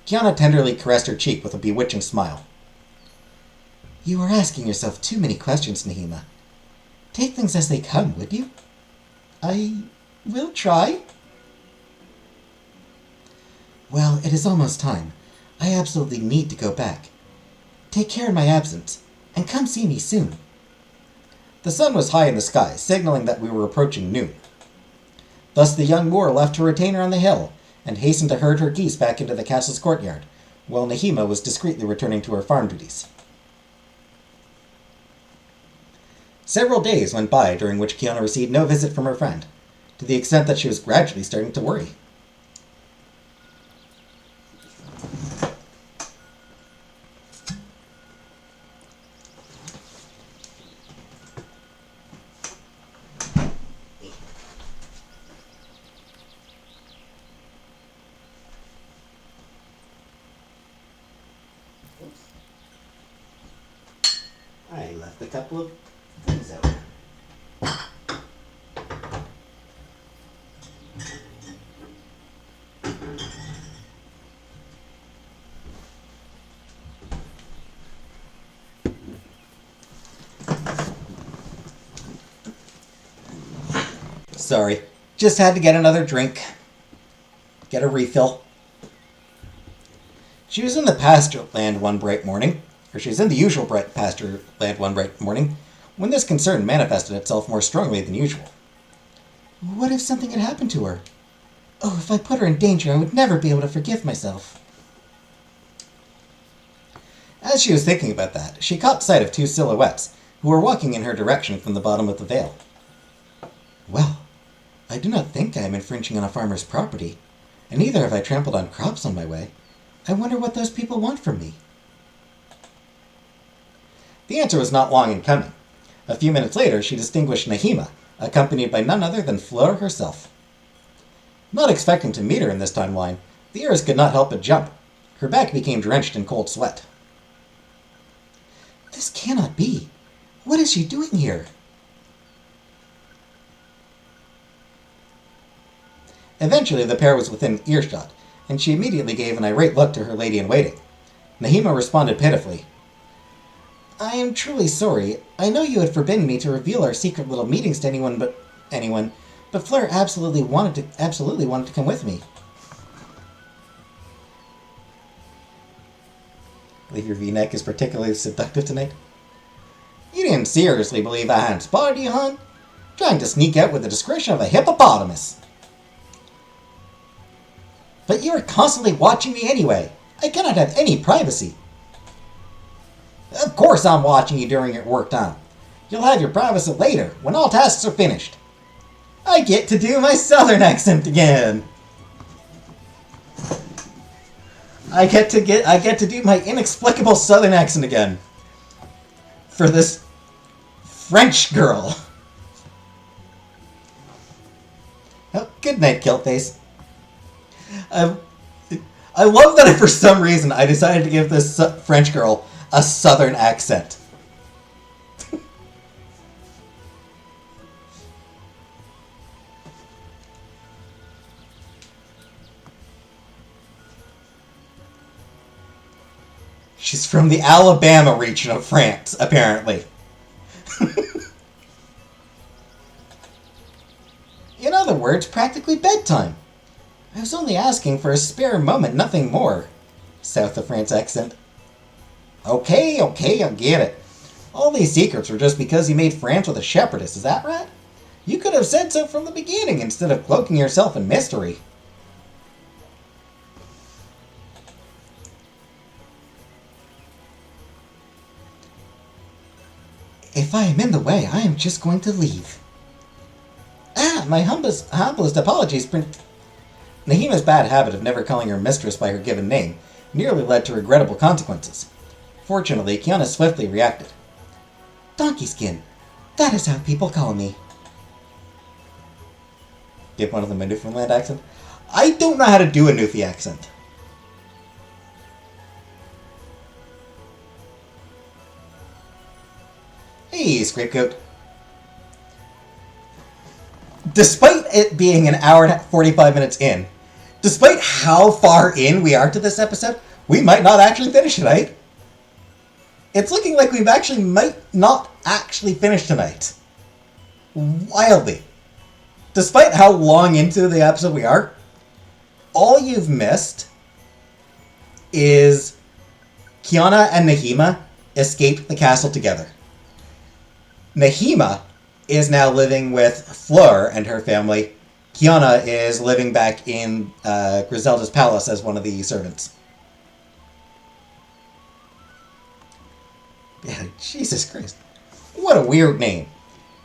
Kiana tenderly caressed her cheek with a bewitching smile. You are asking yourself too many questions, Nahima. Take things as they come, would you? I will try. Well, it is almost time. I absolutely need to go back. Take care in my absence, and come see me soon. The sun was high in the sky, signaling that we were approaching noon. Thus the young Moor left her retainer on the hill, and hastened to herd her geese back into the castle's courtyard, while Nehema was discreetly returning to her farm duties. Several days went by during which Kiana received no visit from her friend, to the extent that she was gradually starting to worry. I left a couple of things out. Sorry, just had to get another drink. Get a refill. She was in the pasture land one bright morning, or she was in the usual bright pasture land one bright morning, when this concern manifested itself more strongly than usual. What if something had happened to her? Oh, if I put her in danger, I would never be able to forgive myself. As she was thinking about that, she caught sight of two silhouettes, who were walking in her direction from the bottom of the vale. Well, I do not think I am infringing on a farmer's property, and neither have I trampled on crops on my way. I wonder what those people want from me. The answer was not long in coming. A few minutes later, she distinguished Nehema, accompanied by none other than Fleur herself. Not expecting to meet her in this timeline, the heiress could not help but jump. Her back became drenched in cold sweat. This cannot be. What is she doing here? Eventually, the pair was within earshot, and she immediately gave an irate look to her lady-in-waiting. Nehema responded pitifully. I am truly sorry. I know you had forbidden me to reveal our secret little meetings to anyone, but Fleur absolutely wanted to come with me. I believe your V-neck is particularly seductive tonight. You didn't seriously believe I hadn't spotted you, hon? Trying to sneak out with the discretion of a hippopotamus. But you are constantly watching me anyway. I cannot have any privacy. Of course I'm watching you during your work time. You'll have your privacy later, when all tasks are finished. I get to do my southern accent again. I get to do my inexplicable southern accent again. For this French girl. Oh, good night, Kiltface. I love that for some reason I decided to give this French girl a southern accent. She's from the Alabama region of France, apparently. In other words, practically bedtime. I was only asking for a spare moment, nothing more. South of France accent. Okay, I get it. All these secrets were just because you made France with a shepherdess, is that right? You could have said so from the beginning instead of cloaking yourself in mystery. If I am in the way, I am just going to leave. My humblest apologies, Prince. Nehema's bad habit of never calling her mistress by her given name nearly led to regrettable consequences. Fortunately, Kiana swiftly reacted. Donkey Skin. That is how people call me. Give one of them a Newfoundland accent. I don't know how to do a Newfie accent. Hey, Scrapegoat. Despite it being an hour and 45 minutes in, despite how far in we are to this episode, we might not actually finish tonight. It's looking like we might not actually finish tonight. Wildly. Despite how long into the episode we are, all you've missed is Kiana and Nahima escaped the castle together. Nahima is now living with Fleur and her family. Kiana is living back in Griselda's palace as one of the servants. Yeah, Jesus Christ. What a weird name.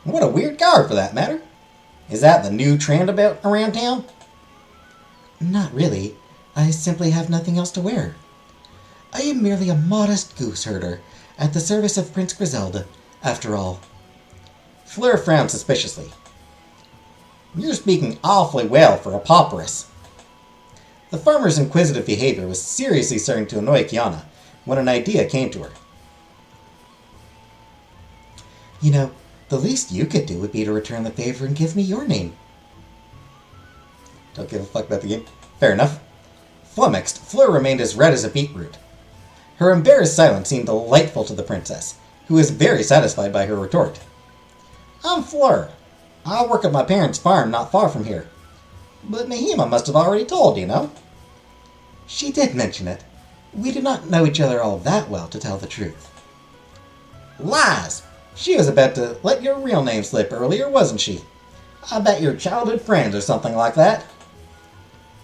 What a weird guard, for that matter. Is that the new trend about around town? Not really. I simply have nothing else to wear. I am merely a modest goose herder at the service of Prince Griselda, after all. Fleur frowned suspiciously. You're speaking awfully well for a pauperess. The farmer's inquisitive behavior was seriously starting to annoy Kiana when an idea came to her. You know, the least you could do would be to return the favor and give me your name. Don't give a fuck about the game. Fair enough. Flummoxed, Fleur remained as red as a beetroot. Her embarrassed silence seemed delightful to the princess, who was very satisfied by her retort. I'm Fleur. I work at my parents' farm not far from here. But Nahima must have already told you, no? She did mention it. We do not know each other all that well, to tell the truth. Lies! She was about to let your real name slip earlier, wasn't she? I bet you're childhood friends or something like that.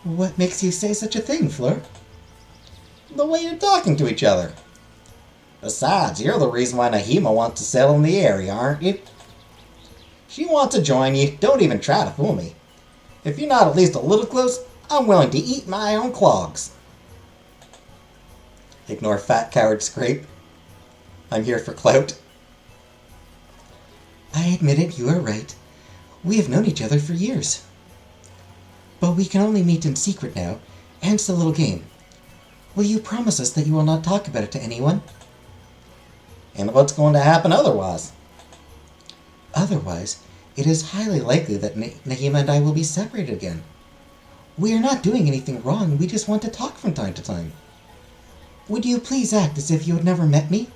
What makes you say such a thing, Fleur? The way you're talking to each other. Besides, you're the reason why Nahima wants to settle in the area, aren't you? She wants to join you. Don't even try to fool me. If you're not at least a little close, I'm willing to eat my own clogs. Ignore fat coward scrape. I'm here for clout. I admit it, you are right. We have known each other for years. But we can only meet in secret now, hence the little game. Will you promise us that you will not talk about it to anyone? And what's going to happen otherwise? Otherwise, it is highly likely that Nahima and I will be separated again. We are not doing anything wrong, we just want to talk from time to time. Would you please act as if you had never met me?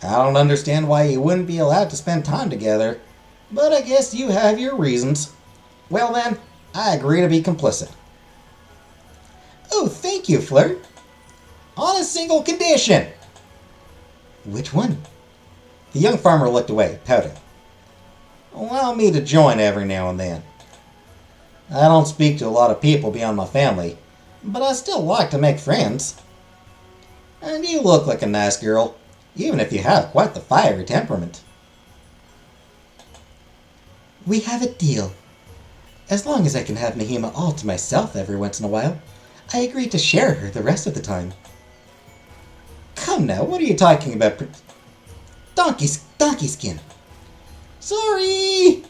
I don't understand why you wouldn't be allowed to spend time together, but I guess you have your reasons. Well then, I agree to be complicit. Oh, thank you, Fleur. On a single condition. Which one? The young farmer looked away, pouting. Allow me to join every now and then. I don't speak to a lot of people beyond my family, but I still like to make friends. And you look like a nice girl, even if you have quite the fiery temperament. We have a deal. As long as I can have Nahima all to myself every once in a while, I agree to share her the rest of the time. Come now, what are you talking about? Donkey skin. Sorry!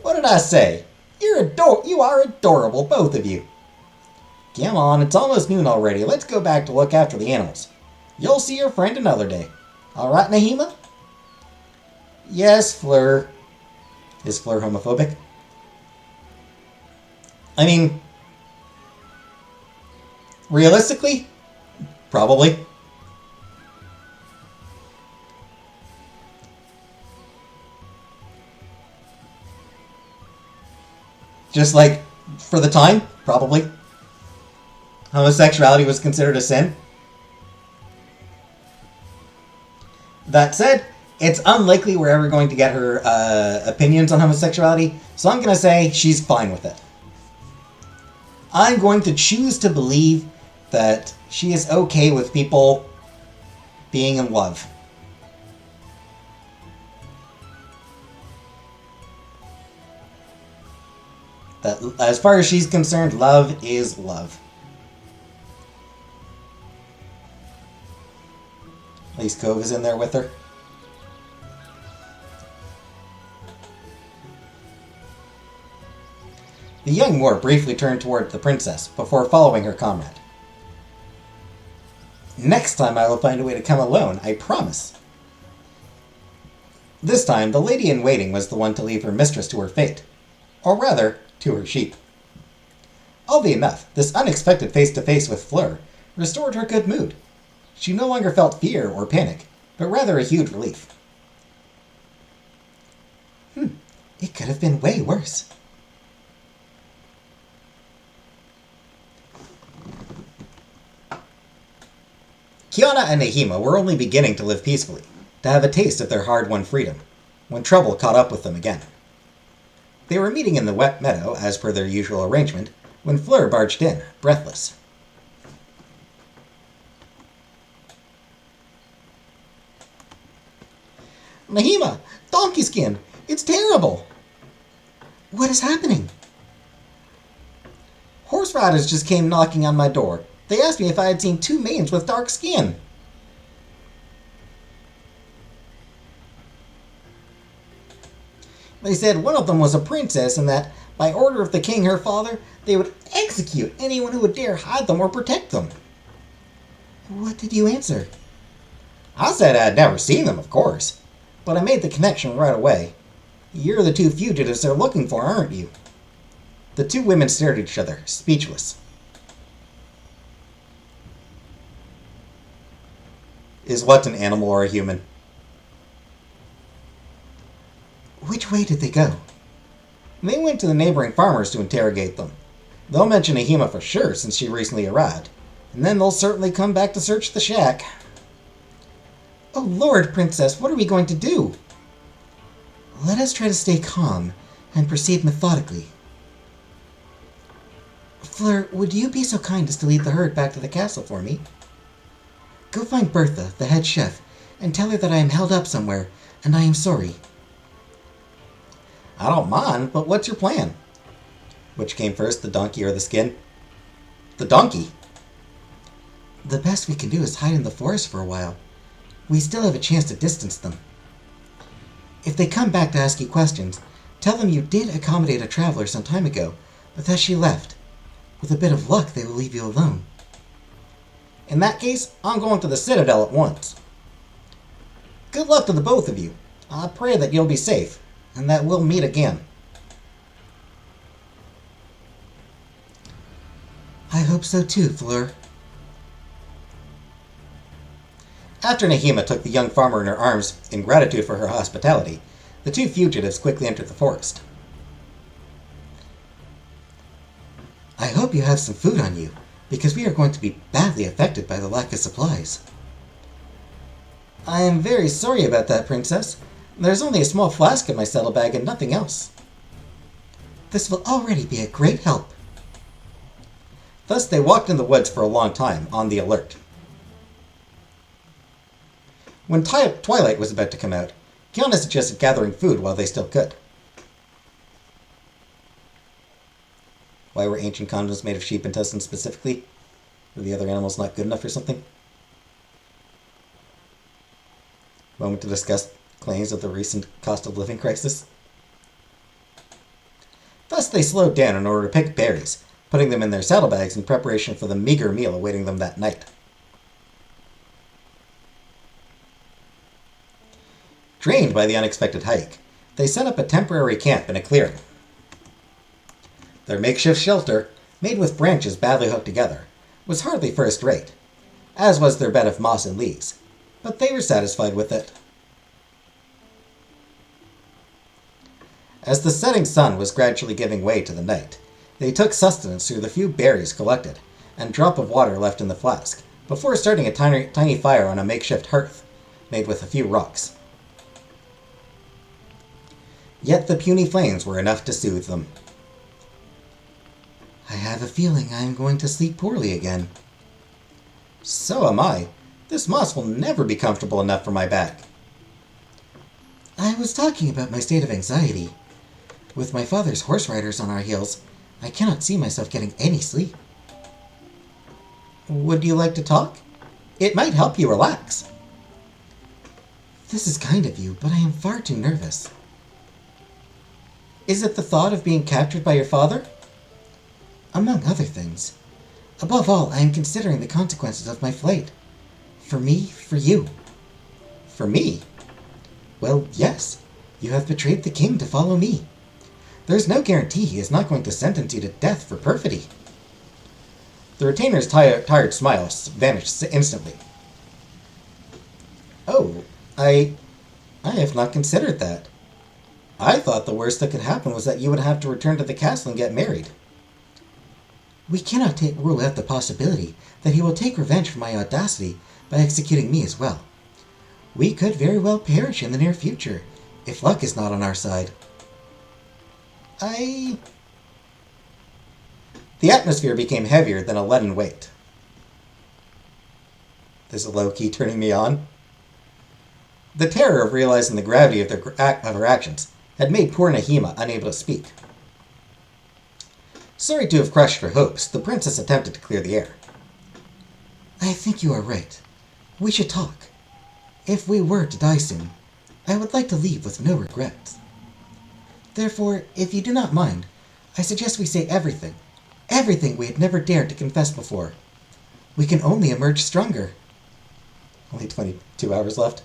What did I say? You are adorable, both of you. Come on, it's almost noon already. Let's go back to look after the animals. You'll see your friend another day. All right, Nahima? Yes, Fleur. Is Fleur homophobic? I mean, realistically, probably. Just like, for the time, probably. Homosexuality was considered a sin. That said, it's unlikely we're ever going to get her opinions on homosexuality, so I'm going to say she's fine with it. I'm going to choose to believe that she is okay with people being in love. That, as far as she's concerned, love is love. At least Cove is in there with her. The young Moor briefly turned toward the princess before following her comrade. Next time I will find a way to come alone, I promise. This time, the lady-in-waiting was the one to leave her mistress to her fate. Or rather, to her sheep. Oddly enough, this unexpected face-to-face with Fleur restored her good mood. She no longer felt fear or panic, but rather a huge relief. It could have been way worse. Kiana and Nahima were only beginning to live peacefully, to have a taste of their hard-won freedom, when trouble caught up with them again. They were meeting in the wet meadow, as per their usual arrangement, when Fleur barged in, breathless. Nahima! Donkey skin! It's terrible! What is happening? Horse riders just came knocking on my door. They asked me if I had seen two maidens with dark skin. They said one of them was a princess and that, by order of the king her father, they would execute anyone who would dare hide them or protect them. What did you answer? I said I had never seen them, of course, but I made the connection right away. You're the two fugitives they're looking for, aren't you? The two women stared at each other, speechless. Is what an animal or a human? Which way did they go? They went to the neighboring farmers to interrogate them. They'll mention Nahima for sure, since she recently arrived. And then they'll certainly come back to search the shack. Oh Lord, Princess, what are we going to do? Let us try to stay calm and proceed methodically. Fleur, would you be so kind as to lead the herd back to the castle for me? Go find Bertha, the head chef, and tell her that I am held up somewhere, and I am sorry. I don't mind, but what's your plan? Which came first, the donkey or the skin? The donkey? The best we can do is hide in the forest for a while. We still have a chance to distance them. If they come back to ask you questions, tell them you did accommodate a traveler some time ago, but that she left. With a bit of luck, they will leave you alone. In that case, I'm going to the Citadel at once. Good luck to the both of you. I pray that you'll be safe, and that we'll meet again. I hope so too, Fleur. After Nahima took the young farmer in her arms in gratitude for her hospitality, the two fugitives quickly entered the forest. I hope you have some food on you, because we are going to be badly affected by the lack of supplies. I am very sorry about that, Princess. There's only a small flask in my saddlebag and nothing else. This will already be a great help. Thus they walked in the woods for a long time, on the alert. When twilight was about to come out, Kiana suggested gathering food while they still could. Why were ancient condoms made of sheep intestines specifically? Were the other animals not good enough or something? Moment to discuss claims of the recent cost of living crisis. Thus they slowed down in order to pick berries, putting them in their saddlebags in preparation for the meager meal awaiting them that night. Drained by the unexpected hike, they set up a temporary camp in a clearing. Their makeshift shelter, made with branches badly hooked together, was hardly first-rate, as was their bed of moss and leaves, but they were satisfied with it. As the setting sun was gradually giving way to the night, they took sustenance through the few berries collected and drop of water left in the flask, before starting a tiny fire on a makeshift hearth, made with a few rocks. Yet the puny flames were enough to soothe them. I have a feeling I am going to sleep poorly again. So am I. This moss will never be comfortable enough for my back. I was talking about my state of anxiety. With my father's horse riders on our heels, I cannot see myself getting any sleep. Would you like to talk? It might help you relax. This is kind of you, but I am far too nervous. Is it the thought of being captured by your father? Among other things. Above all, I am considering the consequences of my flight. For me, for you. For me? Well, yes. You have betrayed the king to follow me. There's no guarantee he is not going to sentence you to death for perfidy. The retainer's tired smile vanished instantly. Oh, I have not considered that. I thought the worst that could happen was that you would have to return to the castle and get married. We cannot rule out the possibility that he will take revenge for my audacity by executing me as well. We could very well perish in the near future, if luck is not on our side. The atmosphere became heavier than a leaden weight. This is low-key turning me on. The terror of realizing the gravity of her actions had made poor Nahima unable to speak. Sorry to have crushed her hopes, the princess attempted to clear the air. I think you are right. We should talk. If we were to die soon, I would like to leave with no regrets. Therefore, if you do not mind, I suggest we say everything. Everything we had never dared to confess before. We can only emerge stronger. Only 22 hours left.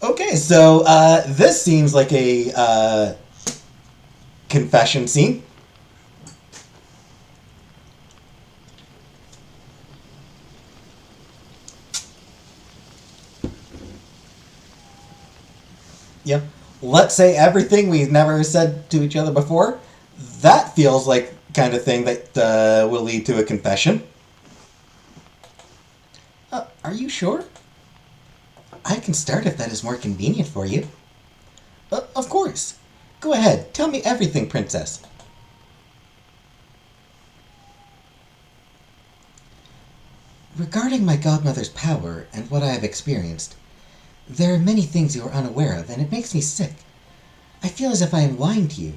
Okay, so this seems like a confession scene. Yeah. Let's say everything we've never said to each other before. That feels like kind of thing that will lead to a confession. Are you sure? I can start if that is more convenient for you. Of course. Go ahead. Tell me everything, princess. Regarding my godmother's power and what I have experienced, there are many things you are unaware of, and it makes me sick. I feel as if I am lying to you,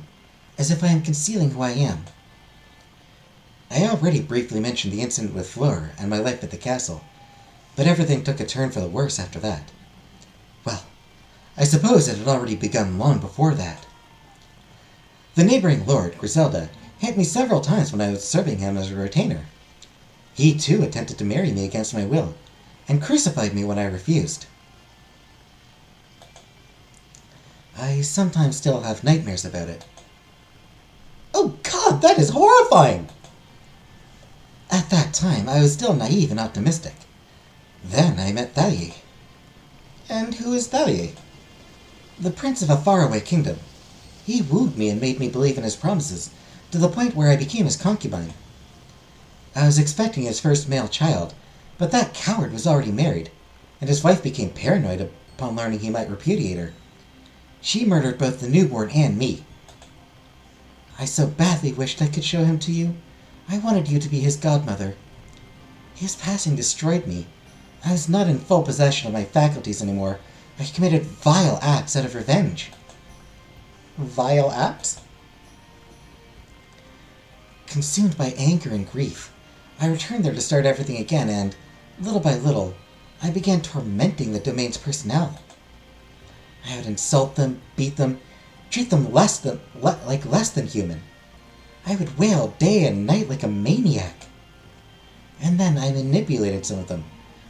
as if I am concealing who I am. I already briefly mentioned the incident with Fleur and my life at the castle, but everything took a turn for the worse after that. Well, I suppose it had already begun long before that. The neighboring lord, Griselda, hit me several times when I was serving him as a retainer. He too attempted to marry me against my will, and crucified me when I refused. I sometimes still have nightmares about it. Oh God, that is horrifying! At that time, I was still naive and optimistic. Then I met Thallier. And who is Thallier? The prince of a faraway kingdom. He wooed me and made me believe in his promises, to the point where I became his concubine. I was expecting his first male child, but that coward was already married, and his wife became paranoid upon learning he might repudiate her. She murdered both the newborn and me. I so badly wished I could show him to you. I wanted you to be his godmother. His passing destroyed me. I was not in full possession of my faculties anymore. I committed vile acts out of revenge. Vile acts? Consumed by anger and grief, I returned there to start everything again, and, little by little, I began tormenting the domain's personnel. I would insult them, beat them, treat them less than human. I would wail day and night like a maniac. And then I manipulated some of them.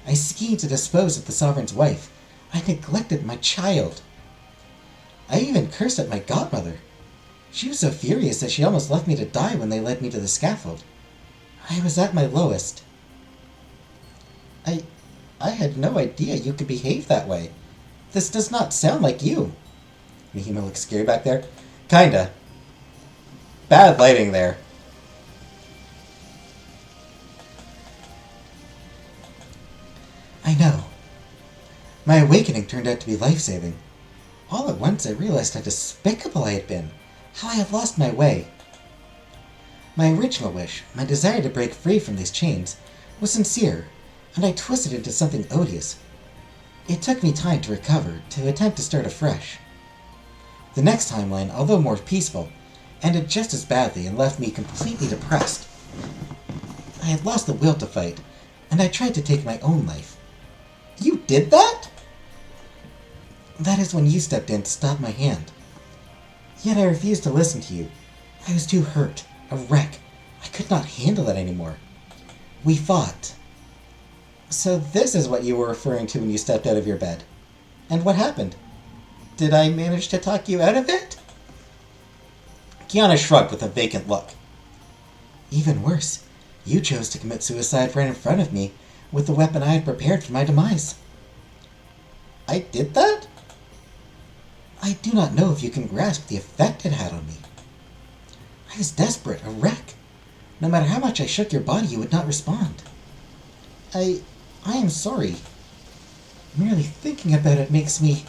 I schemed to dispose of the sovereign's wife. I neglected my child. I even cursed at my godmother. She was so furious that she almost left me to die when they led me to the scaffold. I was at my lowest. I had no idea you could behave that way. This does not sound like you. Nahima looks scary back there. Kinda. Bad lighting there. I know. My awakening turned out to be life-saving. All at once I realized how despicable I had been, how I had lost my way. My original wish, my desire to break free from these chains, was sincere, and I twisted it into something odious. It took me time to recover, to attempt to start afresh. The next timeline, although more peaceful, ended just as badly and left me completely depressed. I had lost the will to fight, and I tried to take my own life. You did that? That is when you stepped in to stop my hand. Yet I refused to listen to you. I was too hurt, a wreck. I could not handle it anymore. We fought. So this is what you were referring to when you stepped out of your bed. And what happened? Did I manage to talk you out of it? Kiana shrugged with a vacant look. Even worse, you chose to commit suicide right in front of me with the weapon I had prepared for my demise. I did that? I do not know if you can grasp the effect it had on me. I was desperate, a wreck. No matter how much I shook your body, you would not respond. I am sorry. Merely thinking about it makes me...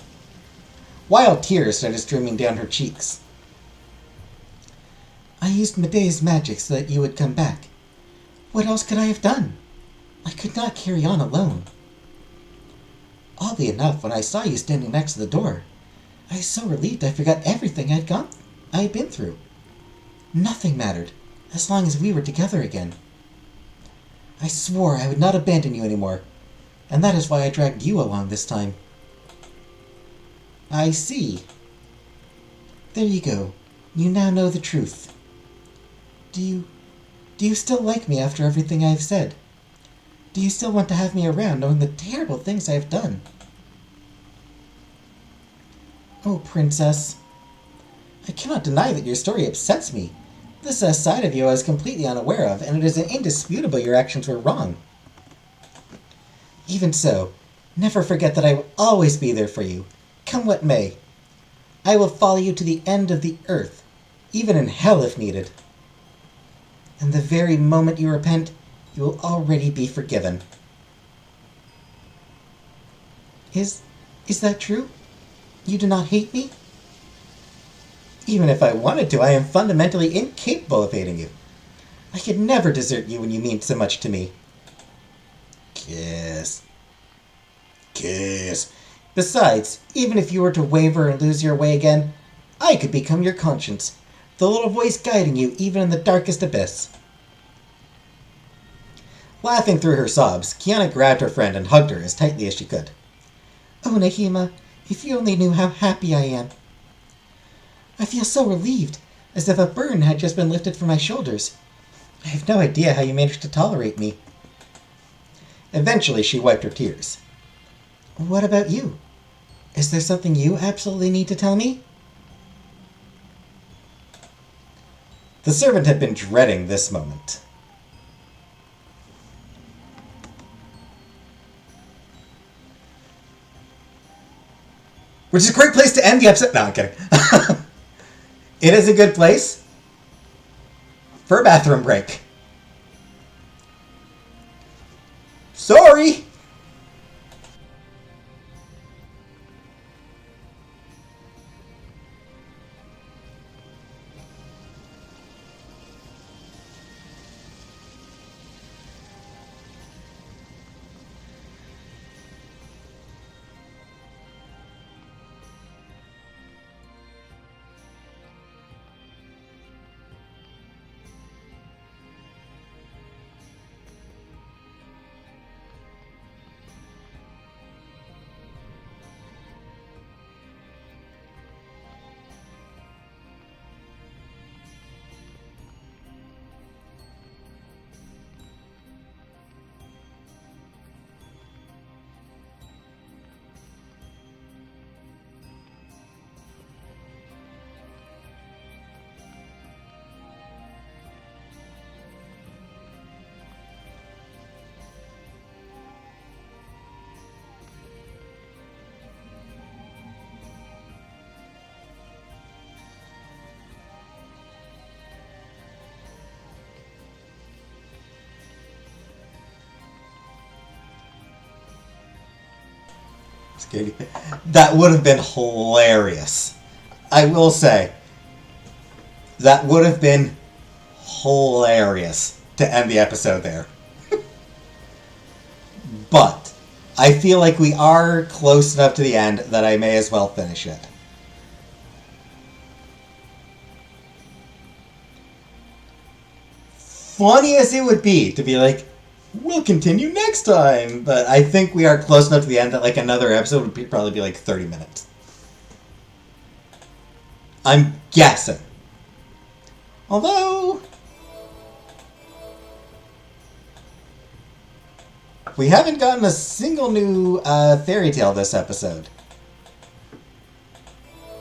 Wild tears started streaming down her cheeks. I used Medea's magic so that you would come back. What else could I have done? I could not carry on alone. Oddly enough, when I saw you standing next to the door, I was so relieved I forgot everything I had been through. Nothing mattered, as long as we were together again. I swore I would not abandon you anymore, and that is why I dragged you along this time. I see. There you go. You now know the truth. Do you still like me after everything I have said? Do you still want to have me around knowing the terrible things I have done? Oh, Princess. I cannot deny that your story upsets me. This is a side of you I was completely unaware of, and it is indisputable your actions were wrong. Even so, never forget that I will always be there for you, come what may. I will follow you to the end of the earth, even in hell if needed. And the very moment you repent, you will already be forgiven. Is that true? You do not hate me? Even if I wanted to, I am fundamentally incapable of hating you. I could never desert you when you mean so much to me. Kiss. Kiss. Besides, even if you were to waver and lose your way again, I could become your conscience, the little voice guiding you even in the darkest abyss. Laughing through her sobs, Kiana grabbed her friend and hugged her as tightly as she could. Oh, Nahima, if you only knew how happy I am. I feel so relieved, as if a burden had just been lifted from my shoulders. I have no idea how you managed to tolerate me. Eventually, she wiped her tears. What about you? Is there something you absolutely need to tell me? The servant had been dreading this moment. Which is a great place to end the episode. No, I'm kidding. It is a good place for a bathroom break. Sorry! That would have been hilarious. I will say, that would have been hilarious to end the episode there. But I feel like we are close enough to the end that I may as well finish it. Funny as it would be to be like, we'll continue next time. But I think we are close enough to the end that like another episode would probably be like 30 minutes. I'm guessing. Although, we haven't gotten a single new fairy tale this episode.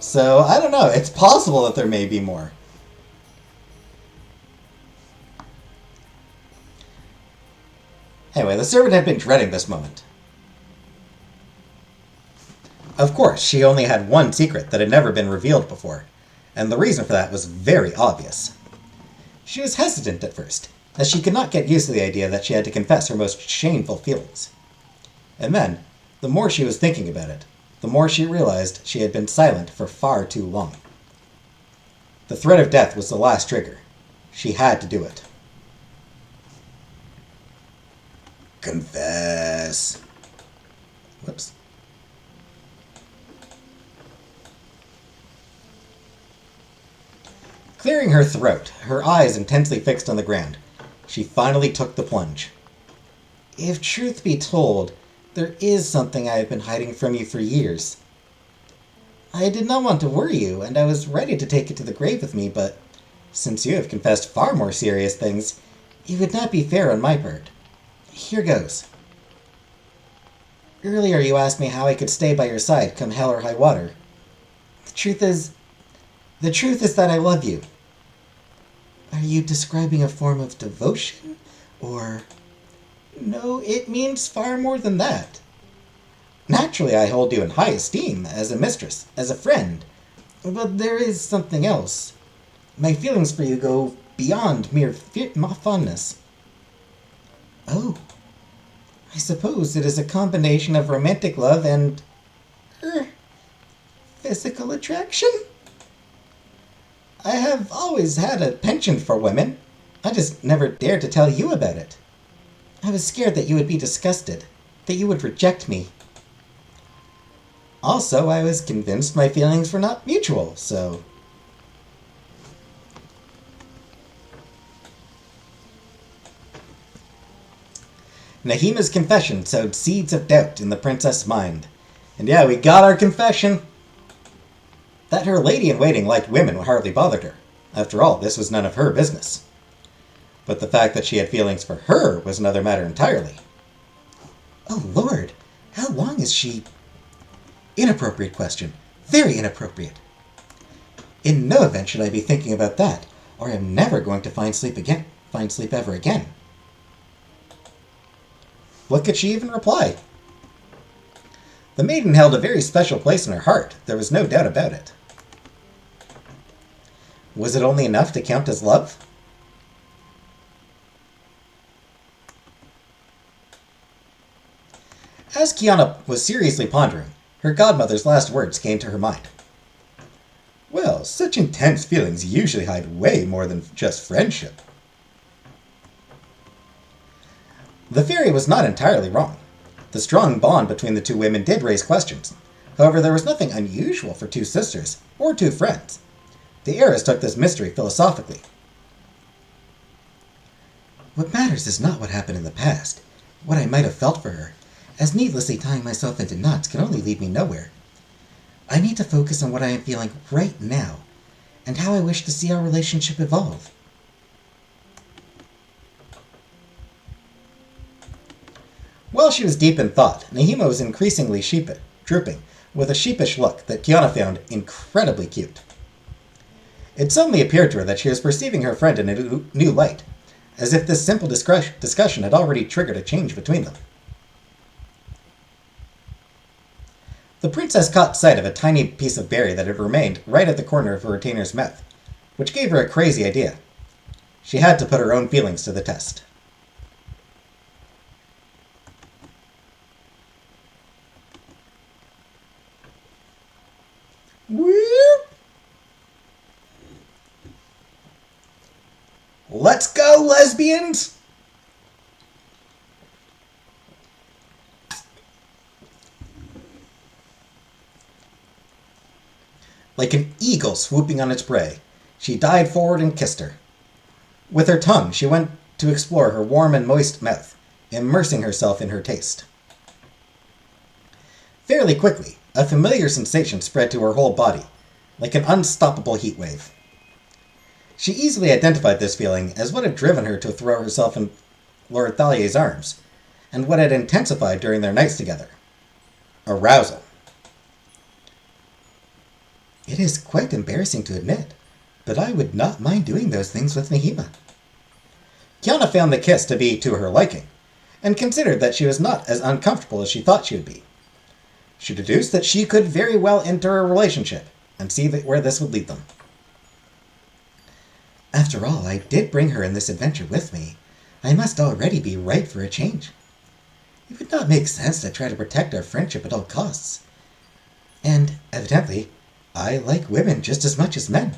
So, I don't know. It's possible that there may be more. Anyway, the servant had been dreading this moment. Of course, she only had one secret that had never been revealed before, and the reason for that was very obvious. She was hesitant at first, as she could not get used to the idea that she had to confess her most shameful feelings. And then, the more she was thinking about it, the more she realized she had been silent for far too long. The threat of death was the last trigger. She had to do it. Confess. Whoops. Clearing her throat, her eyes intensely fixed on the ground, she finally took the plunge. If truth be told, there is something I have been hiding from you for years. I did not want to worry you, and I was ready to take it to the grave with me, but since you have confessed far more serious things, it would not be fair on my part. Here goes. Earlier you asked me how I could stay by your side come hell or high water. The truth is that I love you. Are you describing a form of devotion, or... No, it means far more than that. Naturally, I hold you in high esteem, as a mistress, as a friend. But there is something else. My feelings for you go beyond mere fondness. Oh. I suppose it is a combination of romantic love and... physical attraction? I have always had a penchant for women. I just never dared to tell you about it. I was scared that you would be disgusted, that you would reject me. Also, I was convinced my feelings were not mutual, so... Nahima's confession sowed seeds of doubt in the princess' mind. And yeah, we got our confession! That her lady-in-waiting liked women hardly bothered her. After all, this was none of her business. But the fact that she had feelings for her was another matter entirely. Oh, Lord! How long is she... Inappropriate question. Very inappropriate. In no event should I be thinking about that, or I am never going to find sleep ever again. What could she even reply? The maiden held a very special place in her heart. There was no doubt about it. Was it only enough to count as love? As Kiana was seriously pondering, her godmother's last words came to her mind. Well, such intense feelings usually hide way more than just friendship. The fairy was not entirely wrong. The strong bond between the two women did raise questions. However, there was nothing unusual for two sisters, or two friends. The heiress took this mystery philosophically. What matters is not what happened in the past, what I might have felt for her, as needlessly tying myself into knots can only lead me nowhere. I need to focus on what I am feeling right now, and how I wish to see our relationship evolve. While she was deep in thought, Nahima was increasingly drooping, with a sheepish look that Kiana found incredibly cute. It suddenly appeared to her that she was perceiving her friend in a new light, as if this simple discussion had already triggered a change between them. The princess caught sight of a tiny piece of berry that had remained right at the corner of her retainer's mouth, which gave her a crazy idea. She had to put her own feelings to the test. Whoop! Let's go, lesbians! Like an eagle swooping on its prey, she dived forward and kissed her. With her tongue, she went to explore her warm and moist mouth, immersing herself in her taste. Fairly quickly, a familiar sensation spread to her whole body, like an unstoppable heat wave. She easily identified this feeling as what had driven her to throw herself in Lord Thalier's arms, and what had intensified during their nights together. Arousal. It is quite embarrassing to admit, but I would not mind doing those things with Nahima. Kiana found the kiss to be to her liking, and considered that she was not as uncomfortable as she thought she would be. She deduced that she could very well enter a relationship, and see where this would lead them. After all, I did bring her in this adventure with me. I must already be ripe for a change. It would not make sense to try to protect our friendship at all costs. And, evidently, I like women just as much as men.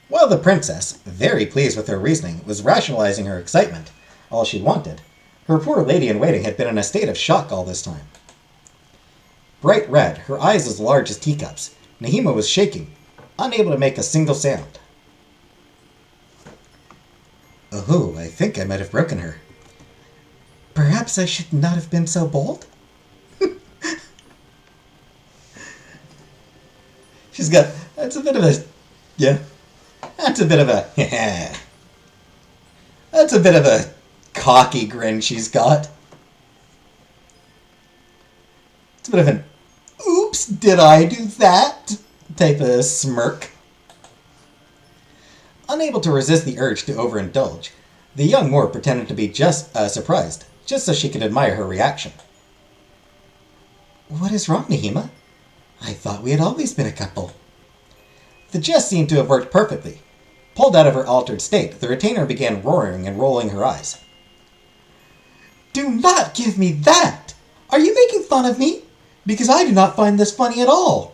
While the princess, very pleased with her reasoning, was rationalizing her excitement, all she wanted, her poor lady-in-waiting had been in a state of shock all this time. Bright red, her eyes as large as teacups, Nahima was shaking, unable to make a single sound. Oh, I think I might have broken her. Perhaps I should not have been so bold? She's got... That's a bit of a... Yeah. That's a bit of a... That's a bit of a cocky grin she's got. It's a bit of an... Oops, did I do that? Type of smirk. Unable to resist the urge to overindulge, the young Moor pretended to be just surprised, just so she could admire her reaction. What is wrong, Nahima? I thought we had always been a couple. The jest seemed to have worked perfectly. Pulled out of her altered state, the retainer began roaring and rolling her eyes. Do not give me that! Are you making fun of me? Because I do not find this funny at all.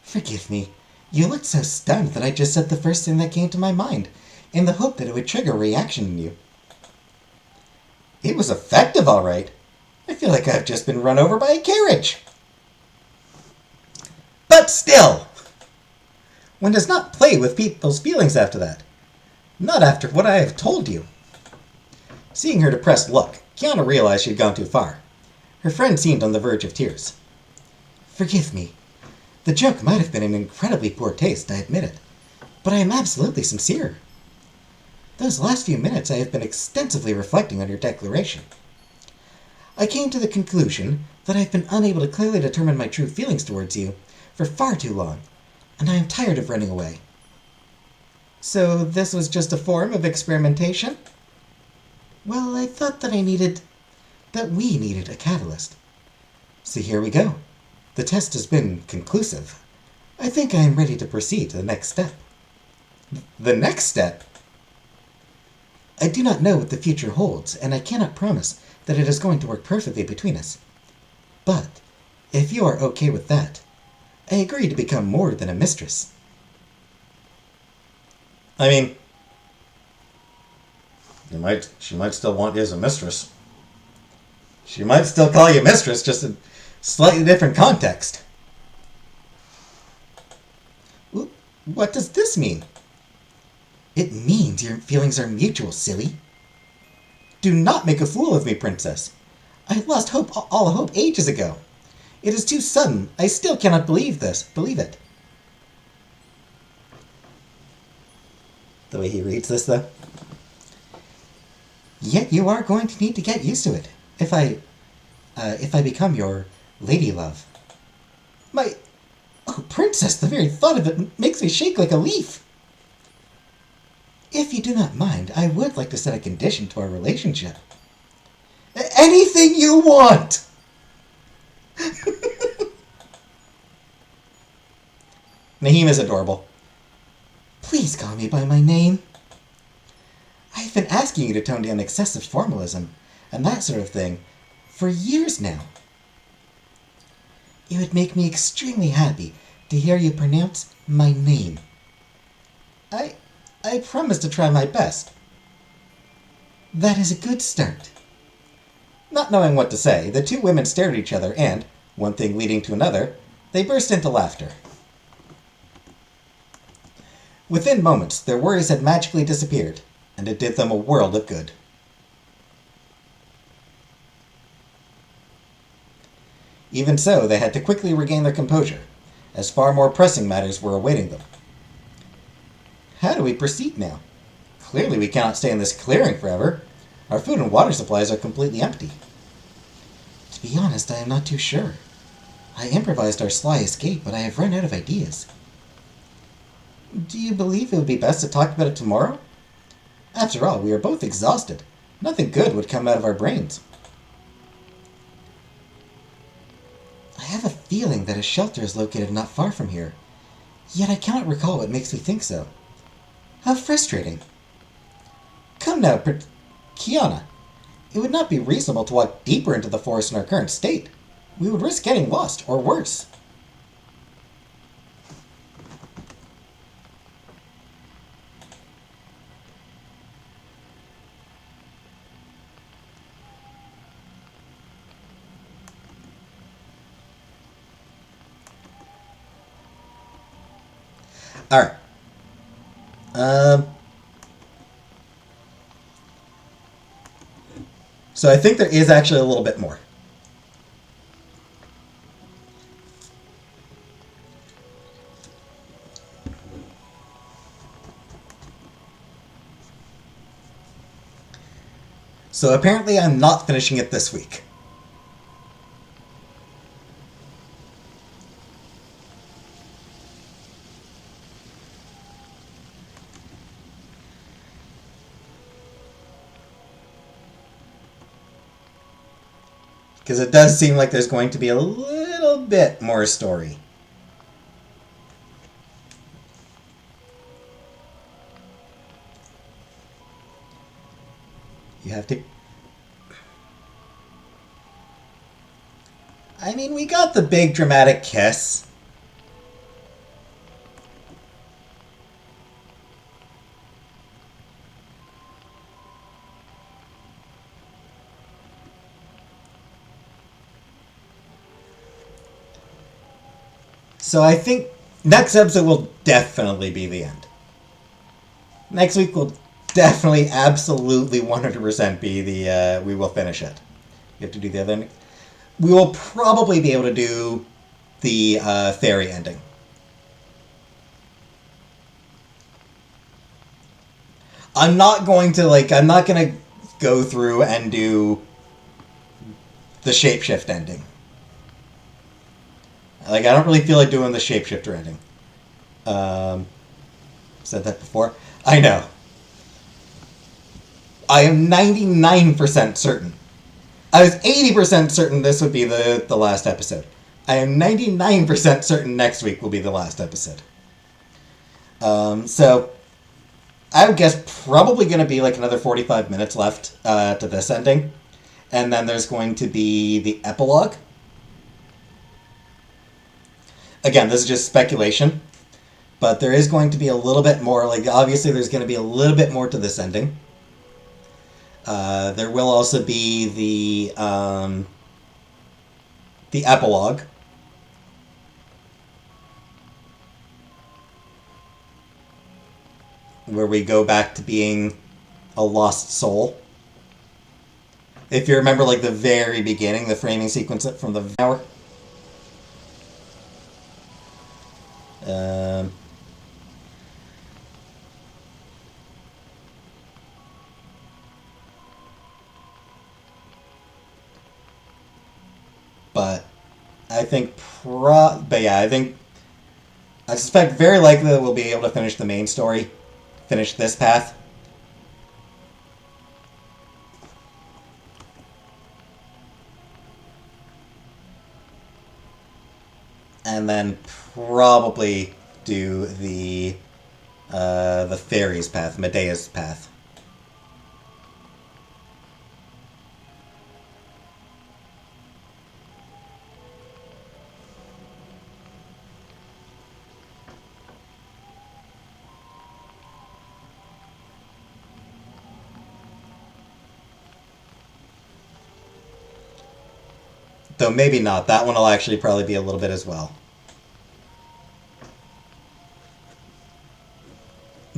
Forgive me. You looked so stunned that I just said the first thing that came to my mind, in the hope that it would trigger a reaction in you. It was effective, all right. I feel like I've just been run over by a carriage. But still, one does not play with people's feelings after that. Not after what I have told you. Seeing her depressed look, Kiana realized she had gone too far. Her friend seemed on the verge of tears. Forgive me. The joke might have been in incredibly poor taste, I admit it, but I am absolutely sincere. Those last few minutes I have been extensively reflecting on your declaration. I came to the conclusion that I have been unable to clearly determine my true feelings towards you for far too long, and I am tired of running away. So this was just a form of experimentation? Well, I thought that we needed a catalyst. So here we go. The test has been conclusive. I think I am ready to proceed to the next step. The next step? I do not know what the future holds, and I cannot promise that it is going to work perfectly between us. But, if you are okay with that, I agree to become more than a mistress. I mean, she might still want you as a mistress. She might still call you mistress, just in slightly different context. What does this mean? It means your feelings are mutual, silly. Do not make a fool of me, princess. I lost all hope ages ago. It is too sudden. I still cannot believe it. The way he reads this, though. Yet you are going to need to get used to it, if I become your lady love. Oh, princess, the very thought of it makes me shake like a leaf. If you do not mind, I would like to set a condition to our relationship. Anything you want! Nahim is adorable. Please call me by my name. I've been asking you to tone down excessive formalism and that sort of thing for years now. It would make me extremely happy to hear you pronounce my name. I promise to try my best. That is a good start. Not knowing what to say, the two women stared at each other and, one thing leading to another, they burst into laughter. Within moments, their worries had magically disappeared, and it did them a world of good. Even so, they had to quickly regain their composure, as far more pressing matters were awaiting them. How do we proceed now? Clearly we cannot stay in this clearing forever. Our food and water supplies are completely empty. To be honest, I am not too sure. I improvised our sly escape, but I have run out of ideas. Do you believe it would be best to talk about it tomorrow? After all, we are both exhausted. Nothing good would come out of our brains. have a feeling that a shelter is located not far from here, yet I cannot recall what makes me think so. How frustrating. Come now, Kiana. It would not be reasonable to walk deeper into the forest in our current state. We would risk getting lost, or worse. Alright. So I think there is actually a little bit more. So apparently I'm not finishing it this week. Because it does seem like there's going to be a little bit more story. You have to... I mean, we got the big dramatic kiss. So I think next episode will definitely be the end. Next week will definitely, absolutely, 100% be the, we will finish it. You have to do the other... We will probably be able to do the fairy ending. I'm not going to go through and do the shapeshift ending. I don't really feel like doing the shapeshifter ending. Said that before. I know. I am 99% certain. I was 80% certain this would be the last episode. I am 99% certain next week will be the last episode. So, I would guess probably going to be another 45 minutes left to this ending. And then there's going to be the epilogue. Again, this is just speculation. But there is going to be a little bit more, obviously there's going to be a little bit more to this ending. There will also be the epilogue. Where we go back to being a lost soul. If you remember, the very beginning, the framing sequence from the hour. But I think I suspect very likely that we'll be able to finish the main story, finish this path. And then probably do the fairies path, Medea's path. Though maybe not. That one will actually probably be a little bit as well.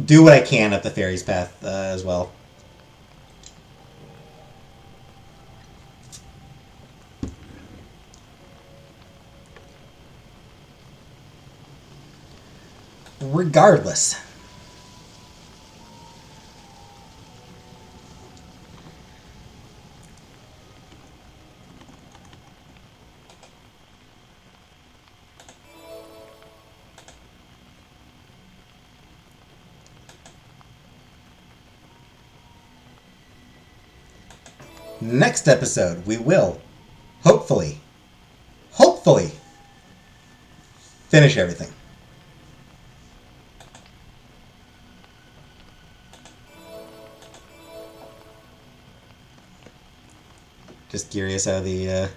Do what I can at the fairies path as well. Regardless. Next episode, we will, hopefully, Finish everything. Just curious how the...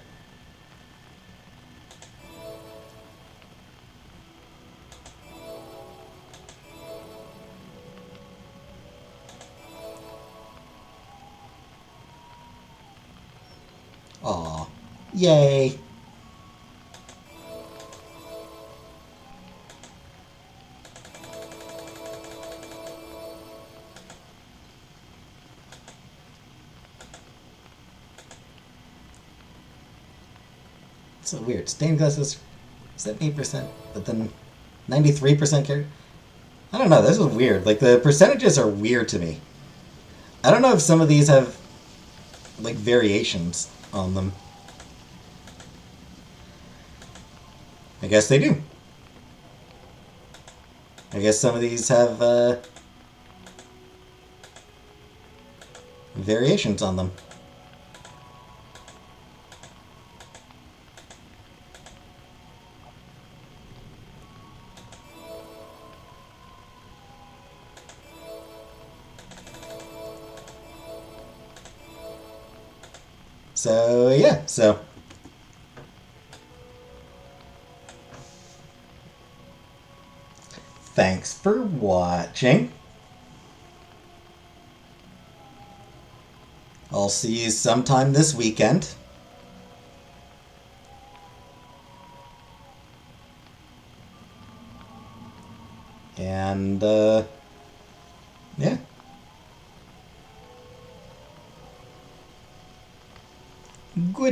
Aw. Yay. It's so weird. Stained glass is 78%, but then 93% carry. I don't know. This is weird. Like, the percentages are weird to me. I don't know if some of these have, like, variations on them. I guess they do. I guess some of these have, variations on them. So, yeah, so. Thanks for watching. I'll see you sometime this weekend. And,